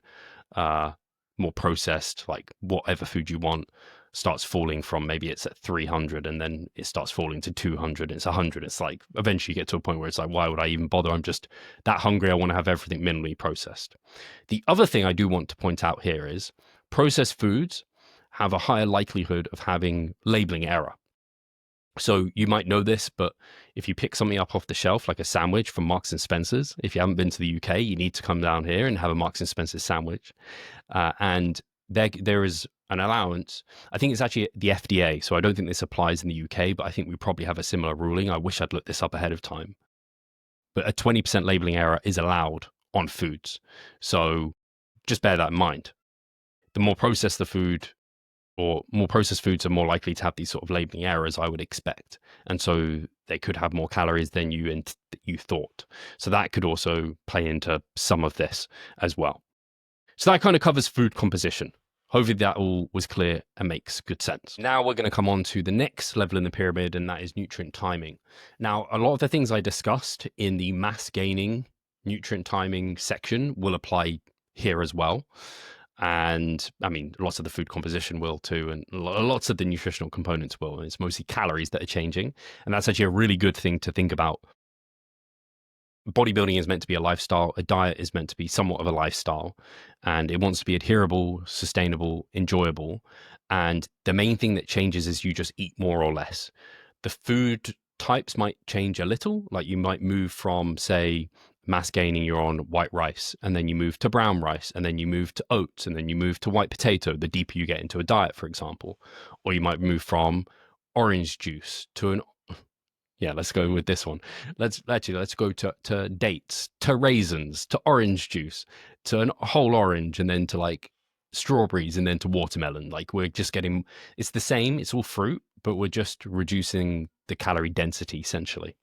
more processed, like whatever food you want, starts falling from, maybe it's at 300 and then it starts falling to 200, it's 100. It's like eventually you get to a point where it's like, why would I even bother? I'm just that hungry. I want to have everything minimally processed. The other thing I do want to point out here is processed foods have a higher likelihood of having labeling error. So you might know this, but if you pick something up off the shelf, like a sandwich from Marks and Spencer's, if you haven't been to the UK, you need to come down here and have a Marks and Spencer's sandwich. And there is an allowance. I think it's actually the FDA, so I don't think this applies in the UK, but I think we probably have a similar ruling. I wish I'd looked this up ahead of time. But a 20% labeling error is allowed on foods. So just bear that in mind. The more processed the food, or more processed foods are more likely to have these sort of labeling errors, I would expect. And so they could have more calories than you thought. So that could also play into some of this as well. So that kind of covers food composition. Hopefully that all was clear and makes good sense. Now we're going to come on to the next level in the pyramid, and that is nutrient timing. Now, a lot of the things I discussed in the mass gaining nutrient timing section will apply here as well. And I mean, lots of the food composition will too, and lots of the nutritional components will. And it's mostly calories that are changing. And that's actually a really good thing to think about. Bodybuilding is meant to be a lifestyle. A diet is meant to be somewhat of a lifestyle, and it wants to be adherable, sustainable, enjoyable. And the main thing that changes is you just eat more or less. The food types might change a little, like you might move from, say, mass gaining, you're on white rice, and then you move to brown rice, and then you move to oats, and then you move to white potato, the deeper you get into a diet, for example. Or you might move from orange juice to an yeah, let's go with this one. Let's go to dates, to raisins, to orange juice, to a whole orange, and then to like strawberries, and then to watermelon. Like we're just getting, it's the same, it's all fruit, but we're just reducing the calorie density essentially.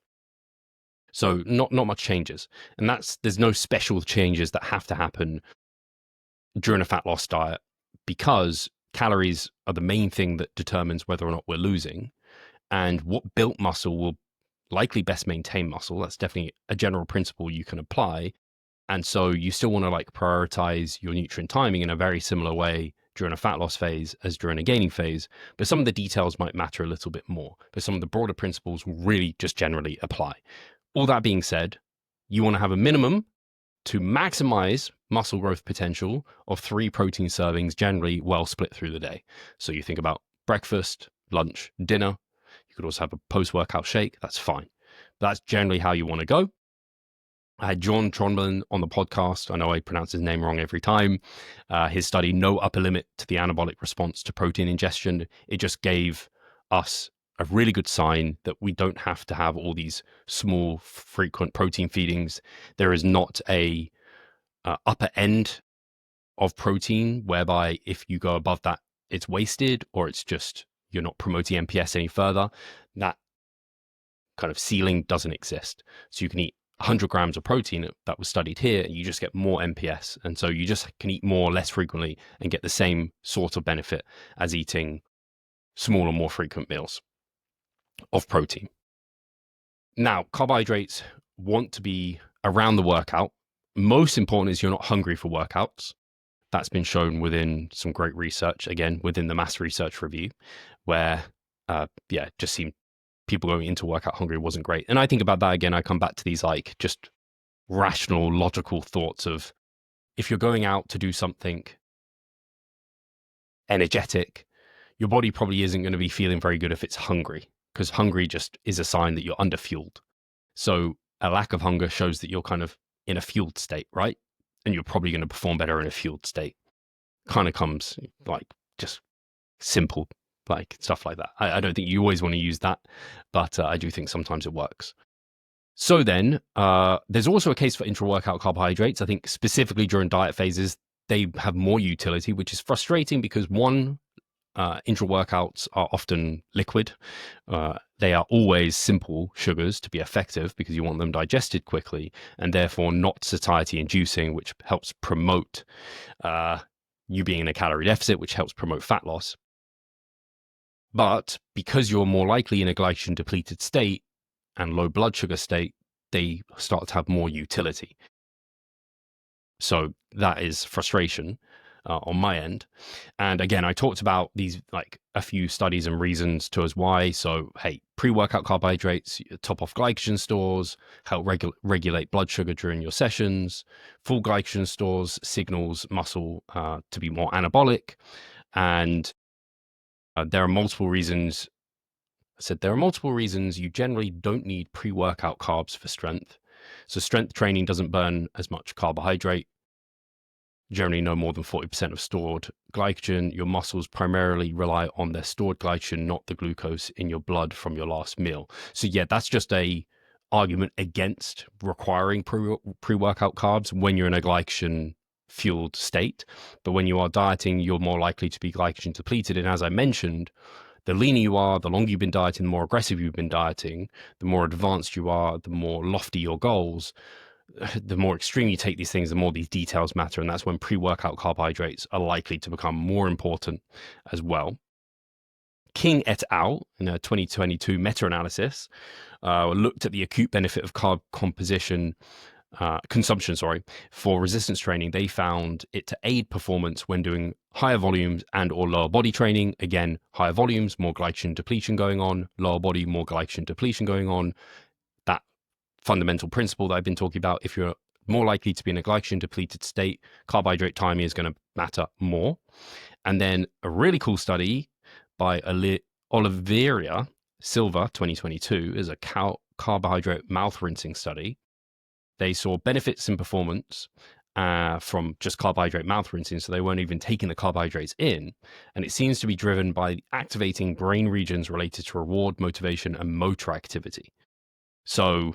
So not much changes. And there's no special changes that have to happen during a fat loss diet, because calories are the main thing that determines whether or not we're losing. And what built muscle will likely best maintain muscle. That's definitely a general principle you can apply. And so you still want to like prioritize your nutrient timing in a very similar way during a fat loss phase as during a gaining phase. But some of the details might matter a little bit more, but some of the broader principles will really just generally apply. All that being said, you want to have a minimum to maximize muscle growth potential of 3 protein servings, generally well split through the day. So you think about breakfast, lunch, dinner. You could also have a post-workout shake. That's fine. That's generally how you want to go. I had John Tronman on the podcast. I know I pronounce his name wrong every time. His study, No Upper Limit to the Anabolic Response to Protein Ingestion, it just gave us a really good sign that we don't have to have all these small, frequent protein feedings. There is not a upper end of protein whereby if you go above that, it's wasted, or it's just you're not promoting MPS any further. That kind of ceiling doesn't exist. So you can eat 100 grams of protein that was studied here, and you just get more MPS. And so you just can eat more less frequently and get the same sort of benefit as eating smaller, more frequent meals of protein. Now, carbohydrates want to be around the workout. Most important is you're not hungry for workouts. That's been shown within some great research, again, within the Mass Research Review, where, just seemed people going into workout hungry wasn't great. And I think about that again, I come back to these like just rational, logical thoughts of if you're going out to do something energetic, your body probably isn't going to be feeling very good if it's hungry, because hungry just is a sign that you're underfueled. So a lack of hunger shows that you're kind of in a fueled state, right? And you're probably going to perform better in a fueled state. Kind of comes like just simple, like stuff like that. I don't think you always want to use that, but I do think sometimes it works. So then there's also a case for intra-workout carbohydrates. I think specifically during diet phases, they have more utility, which is frustrating because one, intra-workouts are often liquid. They are always simple sugars to be effective because you want them digested quickly, and therefore not satiety inducing, which helps promote you being in a calorie deficit, which helps promote fat loss. But because you're more likely in a glycogen depleted state and low blood sugar state, they start to have more utility. So that is frustration on my end. And again, I talked about these, like a few studies and reasons to as why. So, hey, pre-workout carbohydrates top off glycogen stores, help regulate blood sugar during your sessions. Full glycogen stores signals muscle to be more anabolic. And there are multiple reasons. I said there are multiple reasons you generally don't need pre-workout carbs for strength. So strength training doesn't burn as much carbohydrate, generally no more than 40% of stored glycogen. Your muscles primarily rely on their stored glycogen, not the glucose in your blood from your last meal. So yeah, that's just a argument against requiring pre-workout carbs when you're in a glycogen fueled state. But when you are dieting, you're more likely to be glycogen depleted. And as I mentioned, the leaner you are, the longer you've been dieting, the more aggressive you've been dieting, the more advanced you are, the more lofty your goals, the more extreme you take these things, the more these details matter. And that's when pre-workout carbohydrates are likely to become more important as well. King et al. In a 2022 meta-analysis looked at the acute benefit of carb consumption, for resistance training. They found it to aid performance when doing higher volumes and or lower body training. Again, higher volumes, more glycogen depletion going on, lower body, more glycogen depletion going on. That fundamental principle that I've been talking about, if you're more likely to be in a glycogen depleted state, carbohydrate timing is going to matter more. And then a really cool study by Oliveira Silva 2022 is a carbohydrate mouth rinsing study. They saw benefits in performance from just carbohydrate mouth rinsing, so they weren't even taking the carbohydrates in. And it seems to be driven by activating brain regions related to reward, motivation, and motor activity. So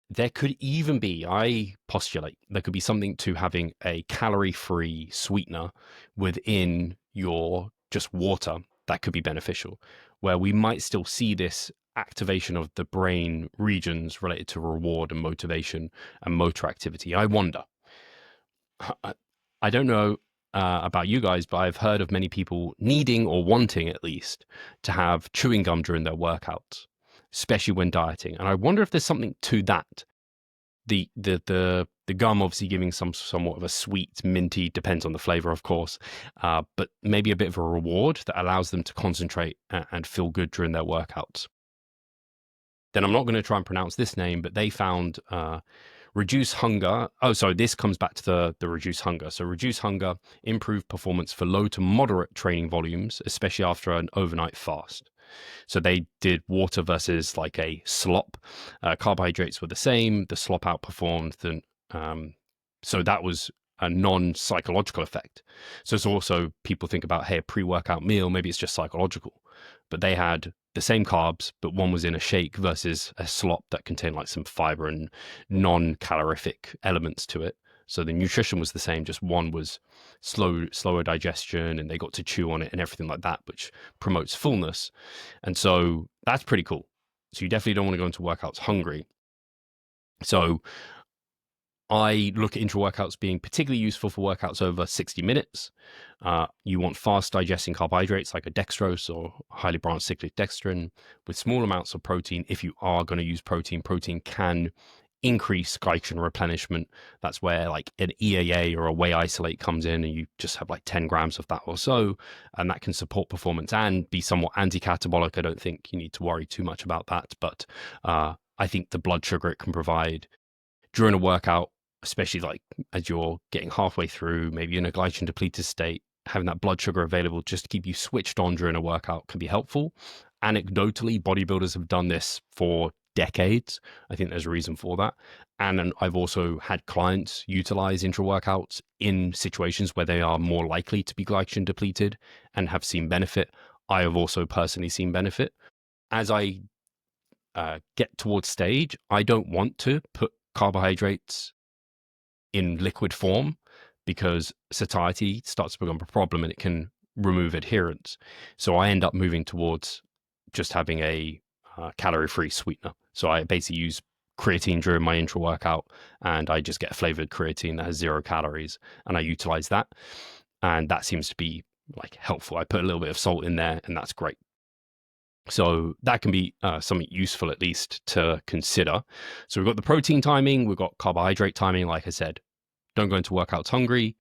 there could even be, I postulate, there could be something to having a calorie-free sweetener within your just water that could be beneficial, where we might still see this activation of the brain regions related to reward and motivation and motor activity. I wonder. I don't know about you guys, but I've heard of many people needing or wanting at least to have chewing gum during their workouts, especially when dieting. And I wonder if there's something to that. The gum obviously giving somewhat of a sweet, minty, depends on the flavor, of course, but maybe a bit of a reward that allows them to concentrate and feel good during their workouts. Then I'm not going to try and pronounce this name, but they found reduce hunger. Oh, sorry, this comes back to the reduce hunger. So reduce hunger, improve performance for low to moderate training volumes, especially after an overnight fast. So they did water versus like a slop. Carbohydrates were the same. The slop outperformed. So that was a non-psychological effect. So it's also, people think about, hey, a pre-workout meal, maybe it's just psychological. But they had the same carbs, but one was in a shake versus a slop that contained like some fiber and non-calorific elements to it. So the nutrition was the same, just one was slower digestion, and they got to chew on it and everything like that, which promotes fullness. And so that's pretty cool. So you definitely don't want to go into workouts hungry. So I look at intra-workouts being particularly useful for workouts over 60 minutes. You want fast digesting carbohydrates like a dextrose or highly branched cyclic dextrin with small amounts of protein. If you are going to use protein can increase glycogen replenishment. That's where like an EAA or a whey isolate comes in, and you just have like 10 grams of that or so, and that can support performance and be somewhat anti-catabolic. I don't think you need to worry too much about that, but I think the blood sugar it can provide during a workout, especially like as you're getting halfway through, maybe in a glycogen depleted state, having that blood sugar available just to keep you switched on during a workout can be helpful. Anecdotally, bodybuilders have done this for decades. I think there's a reason for that. And I've also had clients utilize intra workouts in situations where they are more likely to be glycogen depleted and have seen benefit. I have also personally seen benefit. As I get towards stage, I don't want to put carbohydrates in liquid form because satiety starts to become a problem and it can remove adherence. So I end up moving towards just having a calorie-free sweetener. So I basically use creatine during my intra workout, and I just get a flavored creatine that has 0 calories, and I utilize that. And that seems to be like helpful. I put a little bit of salt in there, and that's great. So that can be something useful at least to consider. So we've got the protein timing, we've got carbohydrate timing. Like I said, don't go into workouts hungry.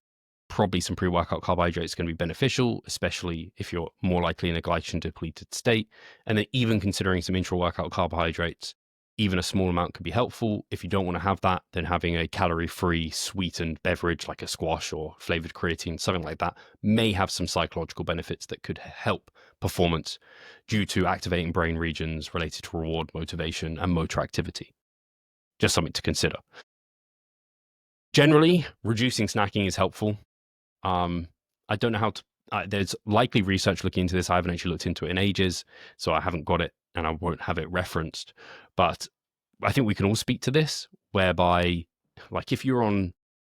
Probably some pre-workout carbohydrates going to be beneficial, especially if you're more likely in a glycogen depleted state. And then even considering some intra-workout carbohydrates, even a small amount could be helpful. If you don't want to have that, then having a calorie-free sweetened beverage like a squash or flavored creatine, something like that, may have some psychological benefits that could help performance due to activating brain regions related to reward, motivation, and motor activity. Just something to consider. Generally, reducing snacking is helpful. I don't know how to, there's likely research looking into this. I haven't actually looked into it in ages, so I haven't got it and I won't have it referenced. But I think we can all speak to this, whereby, like, if you're on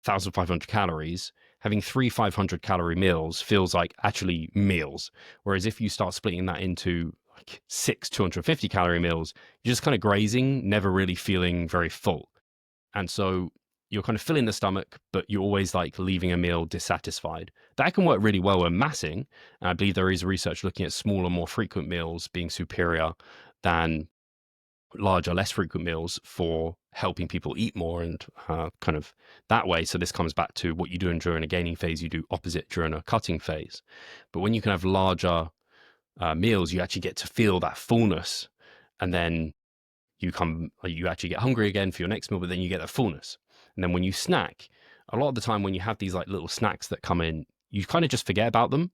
1,500 calories, having 3 500-calorie meals feels like actually meals. Whereas if you start splitting that into like 6 250-calorie meals, you're just kind of grazing, never really feeling very full. And so you're kind of filling the stomach, but you're always like leaving a meal dissatisfied. That can work really well when massing. And I believe there is research looking at smaller, more frequent meals being superior than larger, less frequent meals for helping people eat more and kind of that way. So this comes back to what you do during a gaining phase, you do opposite during a cutting phase. But when you can have larger meals, you actually get to feel that fullness, and then you actually get hungry again for your next meal, but then you get that fullness. And then when you snack, a lot of the time when you have these like little snacks that come in, you kind of just forget about them.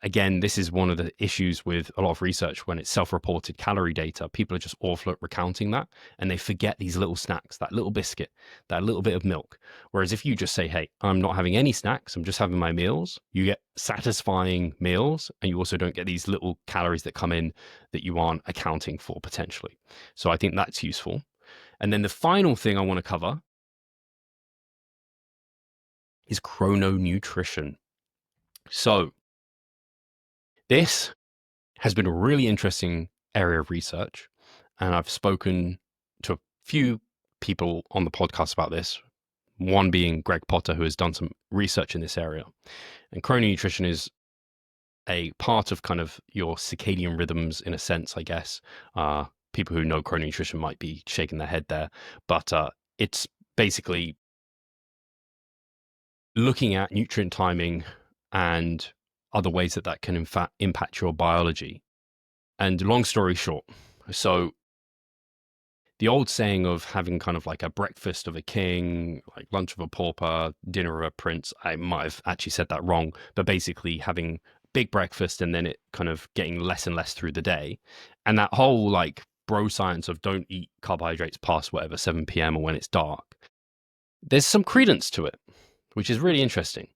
Again, this is one of the issues with a lot of research when it's self-reported calorie data. People are just awful at recounting that, and they forget these little snacks, that little biscuit, that little bit of milk. Whereas if you just say, hey, I'm not having any snacks, I'm just having my meals, you get satisfying meals, and you also don't get these little calories that come in that you aren't accounting for potentially. So I think that's useful. And then the final thing I want to cover is chrononutrition. So this has been a really interesting area of research. And I've spoken to a few people on the podcast about this, one being Greg Potter, who has done some research in this area. And chrononutrition is a part of kind of your circadian rhythms in a sense, I guess. People who know chrononutrition might be shaking their head there, but it's basically looking at nutrient timing and other ways that that can in fact impact your biology. And long story short, so the old saying of having kind of like a breakfast of a king, like lunch of a pauper, dinner of a prince, I might have actually said that wrong, but basically having big breakfast and then it kind of getting less and less through the day. And that whole like bro science of don't eat carbohydrates past whatever 7 p.m. or when it's dark, there's some credence to it, which is really interesting.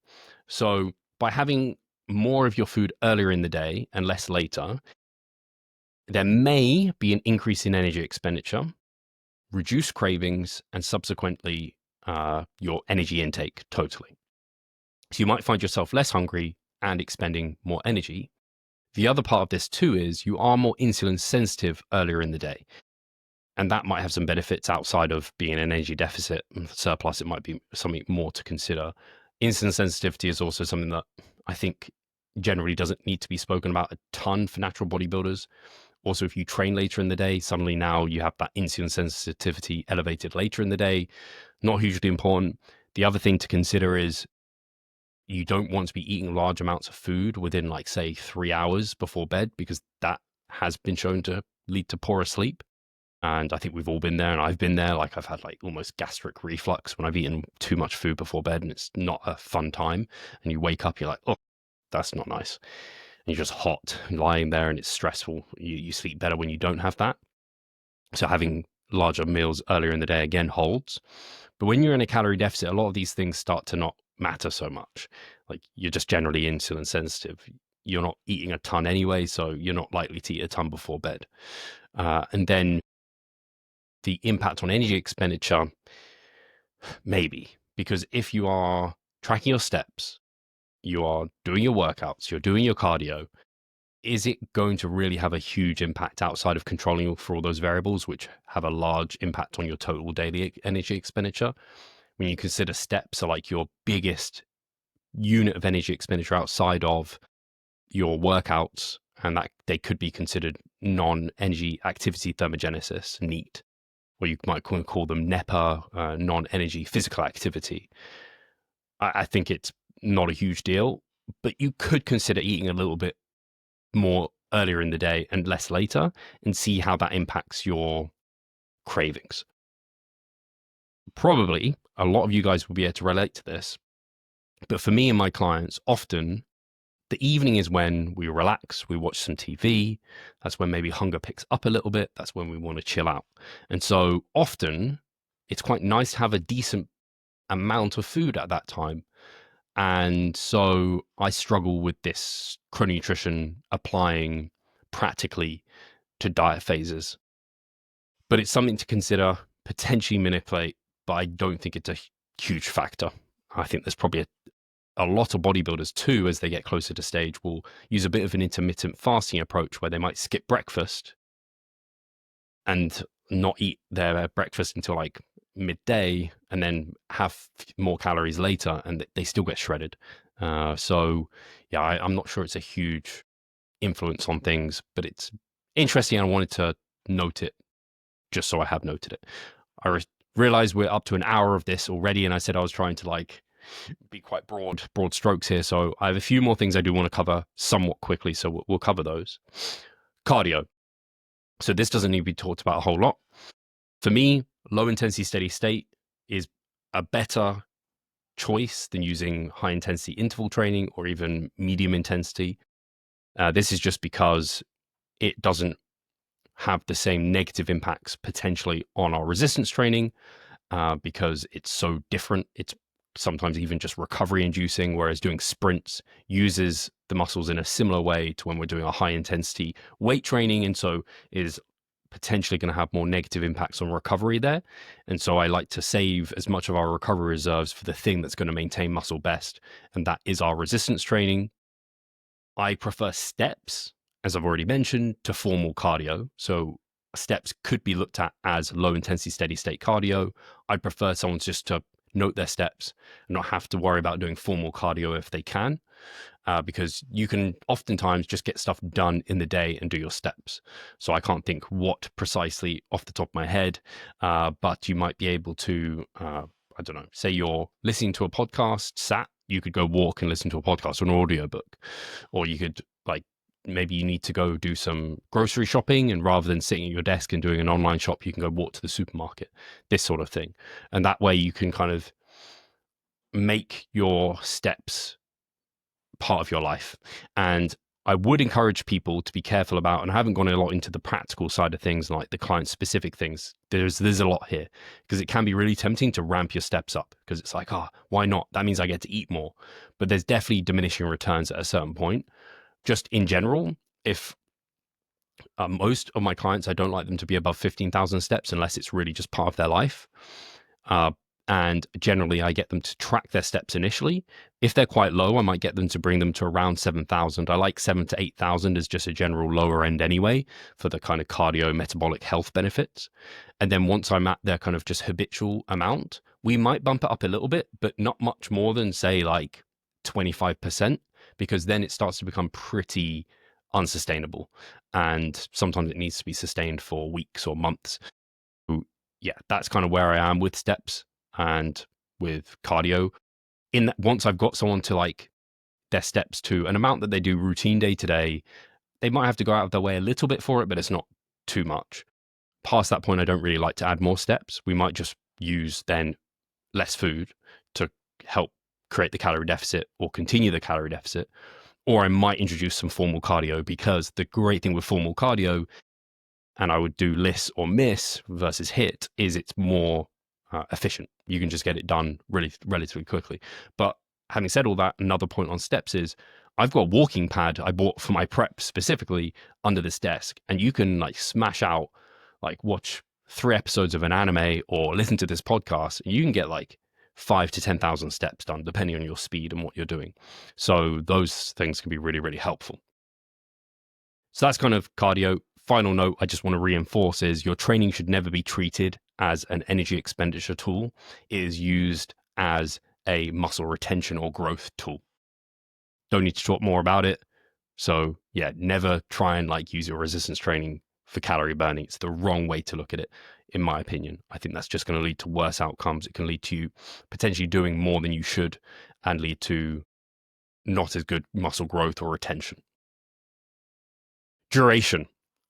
So by having more of your food earlier in the day and less later, there may be an increase in energy expenditure, reduce cravings, and subsequently your energy intake totally. So you might find yourself less hungry and expending more energy. The other part of this too is you are more insulin sensitive earlier in the day. And that might have some benefits outside of being an energy deficit surplus. It might be something more to consider. Insulin sensitivity is also something that I think generally doesn't need to be spoken about a ton for natural bodybuilders. Also, if you train later in the day, suddenly now you have that insulin sensitivity elevated later in the day. Not hugely important. The other thing to consider is you don't want to be eating large amounts of food within, like, say, 3 hours before bed, because that has been shown to lead to poorer sleep. And I think we've all been there, and I've been there. Like, I've had like almost gastric reflux when I've eaten too much food before bed, and it's not a fun time. And you wake up, you're like, oh, that's not nice. And you're just hot lying there, and it's stressful. You sleep better when you don't have that. So having larger meals earlier in the day again holds. But when you're in a calorie deficit, a lot of these things start to not matter so much. Like, you're just generally insulin sensitive. You're not eating a ton anyway, so you're not likely to eat a ton before bed. And then the impact on energy expenditure, maybe, because if you are tracking your steps, you are doing your workouts, you're doing your cardio, is it going to really have a huge impact outside of controlling for all those variables, which have a large impact on your total daily energy expenditure? When you consider steps are like your biggest unit of energy expenditure outside of your workouts, and that they could be considered non-energy activity thermogenesis, NEAT, or you might call them NEPA, non-energy physical activity. I think it's not a huge deal, but you could consider eating a little bit more earlier in the day and less later, and see how that impacts your cravings. Probably a lot of you guys will be able to relate to this, but for me and my clients, often the evening is when we relax, we watch some TV. That's when maybe hunger picks up a little bit. That's when we want to chill out. And so often it's quite nice to have a decent amount of food at that time. And so I struggle with this chrononutrition applying practically to diet phases. but it's something to consider, potentially manipulate, but I don't think it's a huge factor. I think there's probably a lot of bodybuilders too, as they get closer to stage, will use a bit of an intermittent fasting approach where they might skip breakfast and not eat their breakfast until like midday and then have more calories later, and they still get shredded. So yeah, I'm not sure it's a huge influence on things, but it's interesting. I wanted to note it just so I have noted it. I realized we're up to an hour of this already, and I said I was trying to like be quite broad strokes here. So I have a few more things I do want to cover somewhat quickly. So we'll cover those. Cardio. So this doesn't need to be talked about a whole lot. For me, low intensity steady state is a better choice than using high intensity interval training or even medium intensity. This is just because it doesn't have the same negative impacts potentially on our resistance training, because it's so different. It's sometimes even just recovery inducing, whereas doing sprints uses the muscles in a similar way to when we're doing a high intensity weight training, and so is potentially going to have more negative impacts on recovery there. And so I like to save as much of our recovery reserves for the thing that's going to maintain muscle best, and that is our resistance training. I prefer steps, as I've already mentioned, to formal cardio. So steps could be looked at as low intensity steady state cardio. I prefer someone just to note their steps and not have to worry about doing formal cardio if they can, because you can oftentimes just get stuff done in the day and do your steps. So I can't think what precisely off the top of my head, but you might be able to, I don't know, say you're listening to a podcast, you could go walk and listen to a podcast or an audiobook, or you could like, maybe you need to go do some grocery shopping, and rather than sitting at your desk and doing an online shop, you can go walk to the supermarket, this sort of thing. And that way you can kind of make your steps part of your life. And I would encourage people to be careful about, and I haven't gone a lot into the practical side of things, like the client specific things. There's a lot here, because it can be really tempting to ramp your steps up, because it's like, why not? That means I get to eat more. But there's definitely diminishing returns at a certain point. Just in general, if most of my clients, I don't like them to be above 15,000 steps unless it's really just part of their life. And generally, I get them to track their steps initially. If they're quite low, I might get them to bring them to around 7,000. I like 7,000 to 8,000 as just a general lower end anyway, for the kind of cardio metabolic health benefits. And then once I'm at their kind of just habitual amount, we might bump it up a little bit, but not much more than, say, like 25%, because then it starts to become pretty unsustainable. And sometimes it needs to be sustained for weeks or months. Yeah, that's kind of where I am with steps and with cardio. In that, once I've got someone to like their steps to an amount that they do routine day to day, they might have to go out of their way a little bit for it, but it's not too much. Past that point, I don't really like to add more steps. We might just use then less food to help create the calorie deficit or continue the calorie deficit. Or I might introduce some formal cardio, because the great thing with formal cardio, and I would do LISS or miss versus HIIT, is it's more efficient. You can just get it done really relatively quickly. But having said all that, another point on steps is I've got a walking pad I bought for my prep specifically under this desk, and you can like smash out, like watch 3 episodes of an anime or listen to this podcast, and you can get like 5,000 to 10,000 steps done, depending on your speed and what you're doing. So those things can be really, really helpful. So that's kind of cardio. Final note I just want to reinforce is your training should never be treated as an energy expenditure tool. It is used as a muscle retention or growth tool. Don't need to talk more about it. So yeah, never try and like use your resistance training for calorie burning. It's the wrong way to look at it, in my opinion. I think that's just going to lead to worse outcomes. It can lead to you potentially doing more than you should and lead to not as good muscle growth or retention. Duration.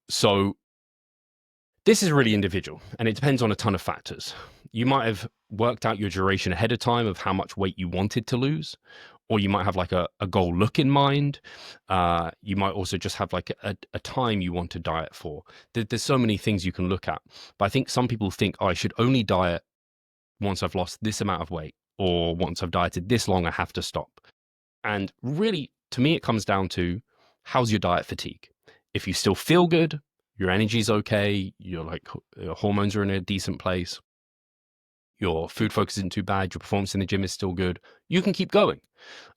So this is really individual, and it depends on a ton of factors. You might have worked out your duration ahead of time of how much weight you wanted to lose, or you might have like a goal look in mind. You might also just have like a time you want to diet for. There's so many things you can look at. But I think some people think, I should only diet once I've lost this amount of weight, or once I've dieted this long, I have to stop. And really, to me, it comes down to, how's your diet fatigue? If you still feel good, your energy's okay, your hormones are in a decent place, your food focus isn't too bad, your performance in the gym is still good, you can keep going.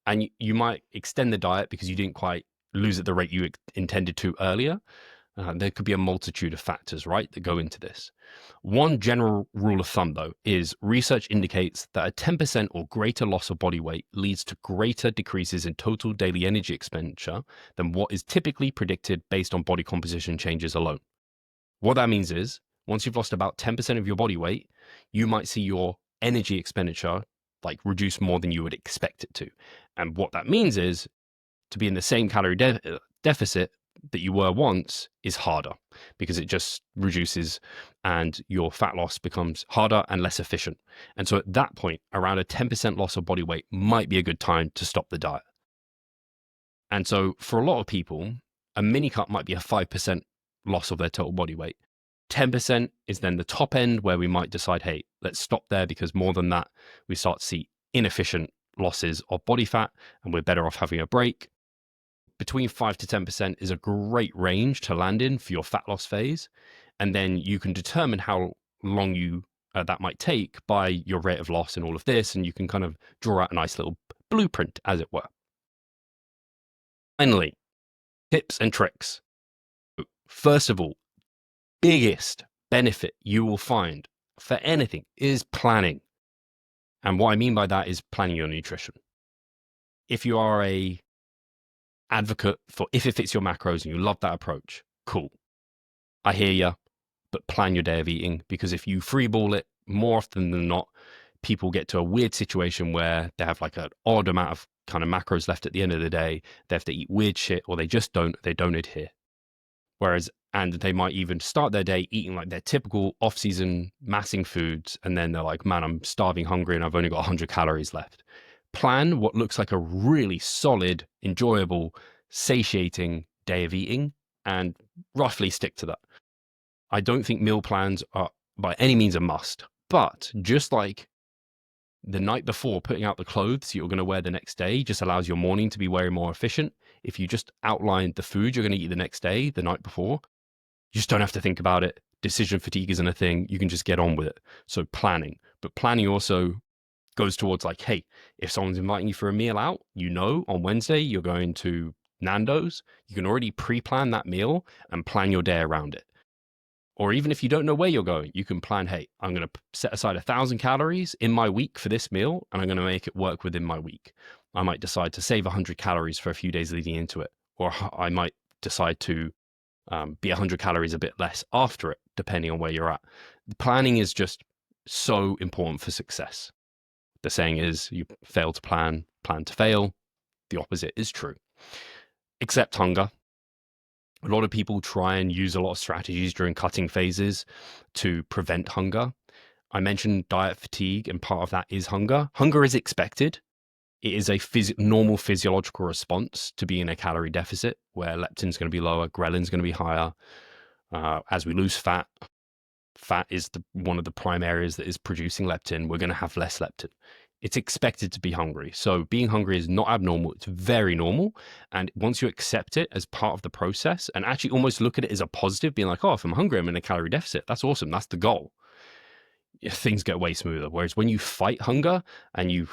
And you might extend the diet because you didn't quite lose at the rate you intended to earlier. There could be a multitude of factors, right, that go into this. One general rule of thumb, though, is research indicates that a 10% or greater loss of body weight leads to greater decreases in total daily energy expenditure than what is typically predicted based on body composition changes alone. What that means is, once you've lost about 10% of your body weight, you might see your energy expenditure like reduce more than you would expect it to. And what that means is to be in the same calorie deficit that you were once is harder because it just reduces and your fat loss becomes harder and less efficient. And so at that point, around a 10% loss of body weight might be a good time to stop the diet. And so for a lot of people, a mini cut might be a 5% loss of their total body weight. 10% is then the top end where we might decide, hey, let's stop there because more than that, we start to see inefficient losses of body fat and we're better off having a break. Between 5 to 10% is a great range to land in for your fat loss phase. And then you can determine how long you that might take by your rate of loss and all of this. And you can kind of draw out a nice little blueprint, as it were. Finally, tips and tricks. First of all, biggest benefit you will find for anything is planning. And what I mean by that is planning your nutrition. If you are a advocate for if it fits your macros and you love that approach, cool. I hear you, but plan your day of eating, because if you freeball it, more often than not, people get to a weird situation where they have like an odd amount of kind of macros left at the end of the day. They have to eat weird shit, or they don't adhere. And they might even start their day eating like their typical off-season massing foods, and then they're like, man, I'm starving, hungry, and I've only got 100 calories left. Plan what looks like a really solid, enjoyable, satiating day of eating, and roughly stick to that. I don't think meal plans are by any means a must, but just like the night before putting out the clothes you're going to wear the next day just allows your morning to be way more efficient. If you just outline the food you're going to eat the next day, the night before, you just don't have to think about it. Decision fatigue isn't a thing. You can just get on with it. So planning, but planning also goes towards like, hey, if someone's inviting you for a meal out, on Wednesday you're going to Nando's, you can already pre-plan that meal and plan your day around it. Or even if you don't know where you're going, you can plan, hey, I'm going to set aside 1,000 calories in my week for this meal, and I'm going to make it work within my week. I might decide to save 100 calories for a few days leading into it. Or I might decide to be 100 calories a bit less after it, depending on where you're at. The planning is just so important for success. The saying is, you fail to plan, plan to fail. The opposite is true. Accept hunger. A lot of people try and use a lot of strategies during cutting phases to prevent hunger. I mentioned diet fatigue, and part of that is hunger. Hunger is expected. It is a normal physiological response to be in a calorie deficit where leptin's going to be lower, ghrelin's going to be higher. As we lose fat, fat is one of the prime areas that is producing leptin. We're going to have less leptin. It's expected to be hungry. So being hungry is not abnormal. It's very normal. And once you accept it as part of the process and actually almost look at it as a positive, being like, oh, if I'm hungry, I'm in a calorie deficit. That's awesome. That's the goal. Things get way smoother. Whereas when you fight hunger and you,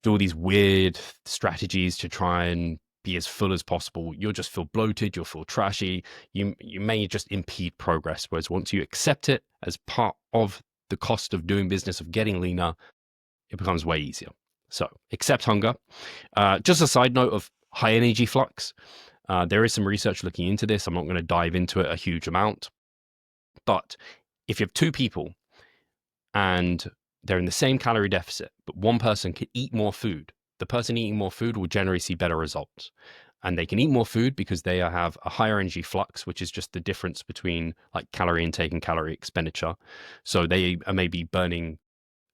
do all these weird strategies to try and be as full as possible, you'll just feel bloated. You'll feel trashy. You may just impede progress. Whereas once you accept it as part of the cost of doing business, of getting leaner, it becomes way easier. So accept hunger. Just a side note of high energy flux. There is some research looking into this. I'm not going to dive into it a huge amount. But if you have two people and they're in the same calorie deficit, but one person can eat more food, the person eating more food will generally see better results. And they can eat more food because they have a higher energy flux, which is just the difference between like calorie intake and calorie expenditure. So they are maybe burning,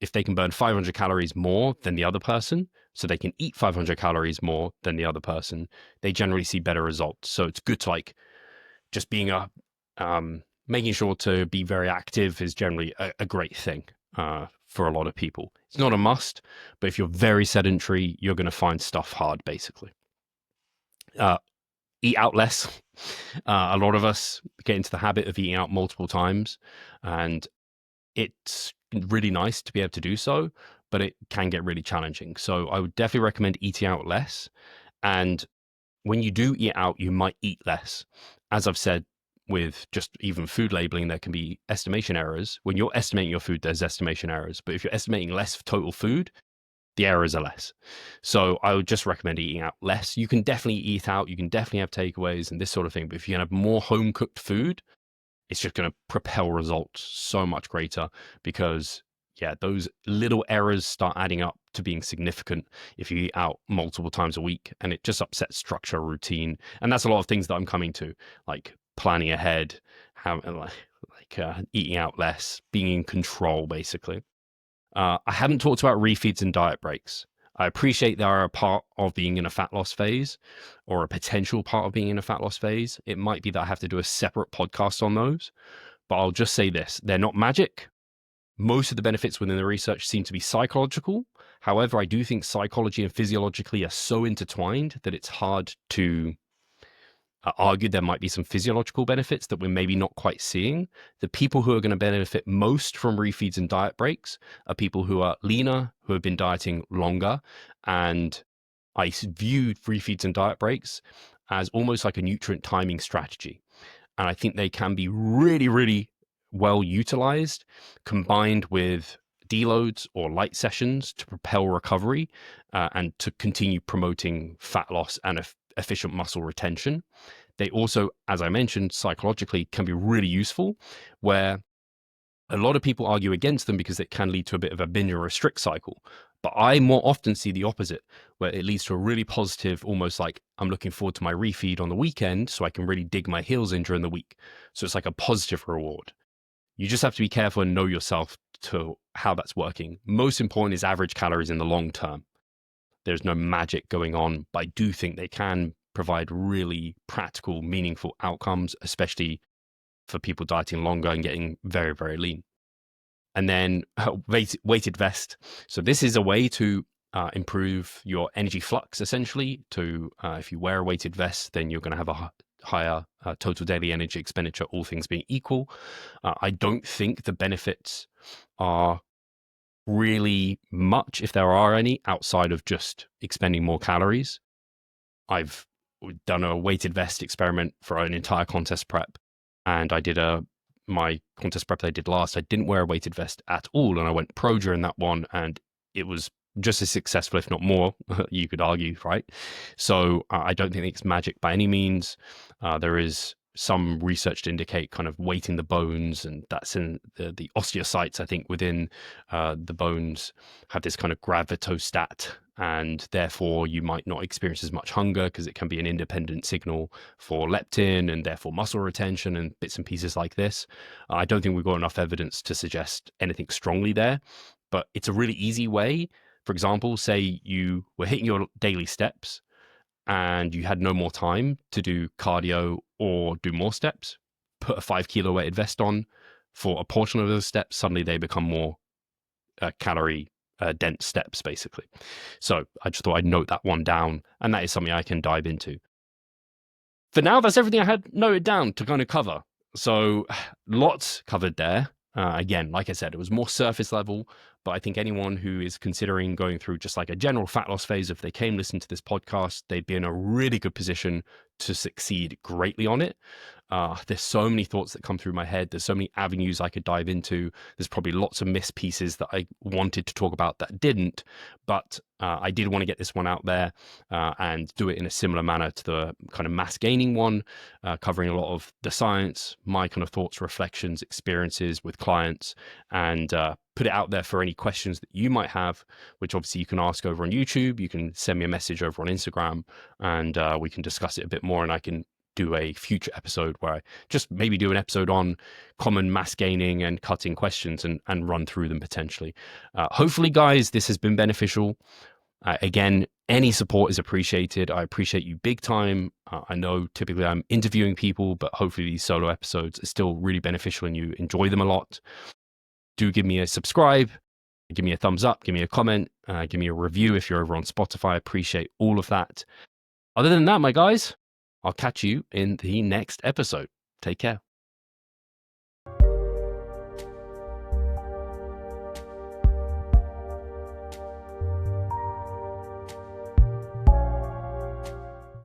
if they can burn 500 calories more than the other person, so they can eat 500 calories more than the other person, they generally see better results. So it's good to like just being making sure to be very active is generally a great thing for a lot of people. It's not a must, but if you're very sedentary, you're going to find stuff hard, basically. eat out less. A lot of us get into the habit of eating out multiple times, and it's really nice to be able to do so, but it can get really challenging. So I would definitely recommend eating out less. And when you do eat out, you might eat less. As I've said, with just even food labeling, there can be estimation errors. When you're estimating your food, there's estimation errors. But if you're estimating less total food, the errors are less. So I would just recommend eating out less. You can definitely eat out, you can definitely have takeaways and this sort of thing. But if you can have more home cooked food, it's just going to propel results so much greater because, yeah, those little errors start adding up to being significant if you eat out multiple times a week, and it just upsets structure, routine. And that's a lot of things that I'm coming to, like planning ahead, how, eating out less, being in control, basically. I haven't talked about refeeds and diet breaks. I appreciate they are a part of being in a fat loss phase, or a potential part of being in a fat loss phase. It might be that I have to do a separate podcast on those, but I'll just say this: they're not magic. Most of the benefits within the research seem to be psychological. However, I do think psychology and physiologically are so intertwined that it's hard to argued there might be some physiological benefits that we're maybe not quite seeing. The people who are going to benefit most from refeeds and diet breaks are people who are leaner, who have been dieting longer. And I view refeeds and diet breaks as almost like a nutrient timing strategy. And I think they can be really, really well utilized, combined with deloads or light sessions to propel recovery and to continue promoting fat loss and efficient muscle retention. They also, as I mentioned, psychologically can be really useful, where a lot of people argue against them because it can lead to a bit of a binge and restrict cycle. But I more often see the opposite, where it leads to a really positive, almost like I'm looking forward to my refeed on the weekend so I can really dig my heels in during the week. So it's like a positive reward. You just have to be careful and know yourself to how that's working. Most important is average calories in the long term. There's no magic going on, but I do think they can provide really practical, meaningful outcomes, especially for people dieting longer and getting very, very lean. And then weighted vest. So this is a way to improve your energy flux, essentially. To if you wear a weighted vest, then you're going to have a higher total daily energy expenditure, all things being equal. I don't think the benefits are really much, if there are any, outside of just expending more calories. I've done a weighted vest experiment for an entire contest prep, and I did my contest prep that I did last. I didn't wear a weighted vest at all, and I went pro during that one, and it was just as successful, if not more, you could argue, right? So I don't think it's magic by any means. There is some research to indicate kind of weighting the bones, and that's in the osteocytes, I think, within the bones have this kind of gravitostat, and therefore you might not experience as much hunger because it can be an independent signal for leptin and therefore muscle retention and bits and pieces like this. I don't think we've got enough evidence to suggest anything strongly there, but it's a really easy way. For example, say you were hitting your daily steps and you had no more time to do cardio or do more steps, put a 5 kilo weighted vest on for a portion of those steps. Suddenly they become more calorie dense steps, basically. So I just thought I'd note that one down, and that is something I can dive into. For now, that's everything I had noted down to kind of cover. So lots covered there. Again, like I said, it was more surface level, but I think anyone who is considering going through just like a general fat loss phase, if they came listen to this podcast, they'd be in a really good position to succeed greatly on it. There's so many thoughts that come through my head. There's so many avenues I could dive into. There's probably lots of missed pieces that I wanted to talk about that didn't, but I did want to get this one out there and do it in a similar manner to the kind of mass gaining one, covering a lot of the science, my kind of thoughts, reflections, experiences with clients, and put it out there for any questions that you might have, which obviously you can ask over on YouTube. You can send me a message over on Instagram, and we can discuss it a bit more, and I can do a future episode where I just maybe do an episode on common mass gaining and cutting questions and run through them potentially. Hopefully, guys, this has been beneficial. Again, any support is appreciated. I appreciate you big time. I know typically I'm interviewing people, but hopefully these solo episodes are still really beneficial and you enjoy them a lot. Do give me a subscribe, give me a thumbs up, give me a comment, give me a review if you're over on Spotify. I appreciate all of that. Other than that, my guys, I'll catch you in the next episode. Take care.